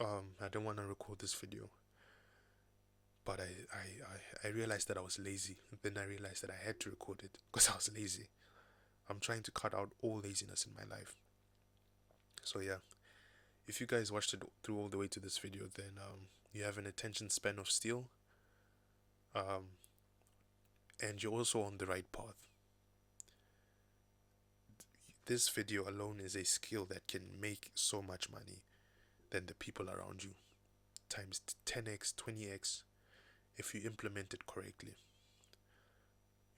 I didn't want to record this video, but I realized that I was lazy. Then I realized that I had to record it because I was lazy. I'm trying to cut out all laziness in my life. So yeah, if you guys watched it through all the way to this video, then you have an attention span of steel, and you're also on the right path. This video alone is a skill that can make so much money than the people around you, times 10x, 20x, if you implement it correctly,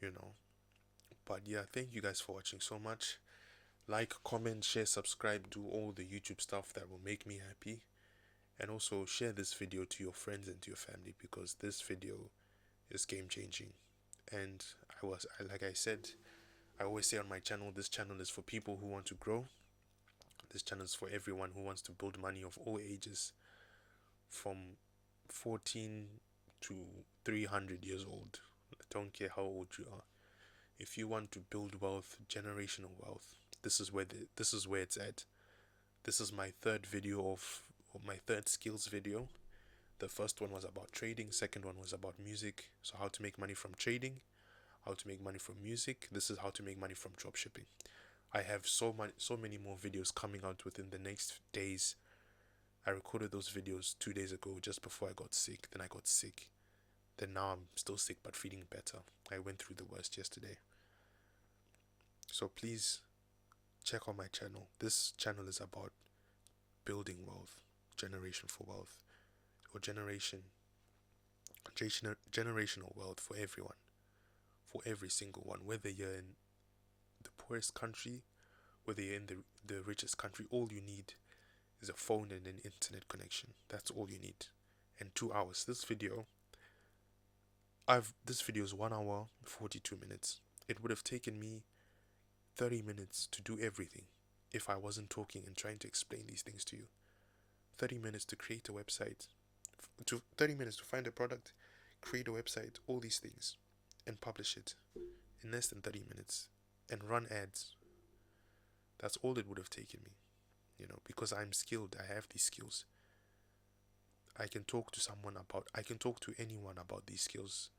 you know. But yeah, thank you guys for watching so much. Like, comment, share, subscribe, do all the YouTube stuff that will make me happy. And also share this video to your friends and to your family, because this video is game changing. And like I said, I always say on my channel, this channel is for people who want to grow. This channel is for everyone who wants to build money of all ages, from 14 to 300 years old. I don't care how old you are. If you want to build wealth, generational wealth, this is where it's at. This is my third video of my third skills video. The first one was about trading, second one was about music, so how to make money from trading, how to make money from music. This is how to make money from dropshipping. I have so many more videos coming out within the next days. I recorded those videos 2 days ago, just before I got sick. Then I got sick. Then now I'm still sick but feeling better. I went through the worst yesterday. So please check out my channel. This channel is about building wealth, generation for wealth, or generational wealth for everyone, for every single one, whether you're in the poorest country, whether you're in the richest country. All you need is a phone and an internet connection. That's all you need. And 2 hours. This video is 1 hour 42 minutes. It would have taken me 30 minutes to do everything if I wasn't talking and trying to explain these things to you. 30 minutes to create a website, 30 minutes to find a product, create a website, all these things, and publish it in less than 30 minutes, and run ads. That's all it would have taken me, because I'm skilled. I have these skills. I can talk to anyone about these skills,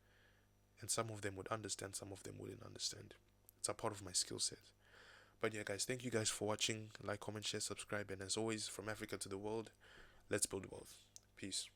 and some of them would understand, some of them wouldn't understand. It's a part of my skill set. But yeah, guys, thank you guys for watching. Like, comment, share, subscribe, and as always, from Africa to the world, let's build wealth. Peace.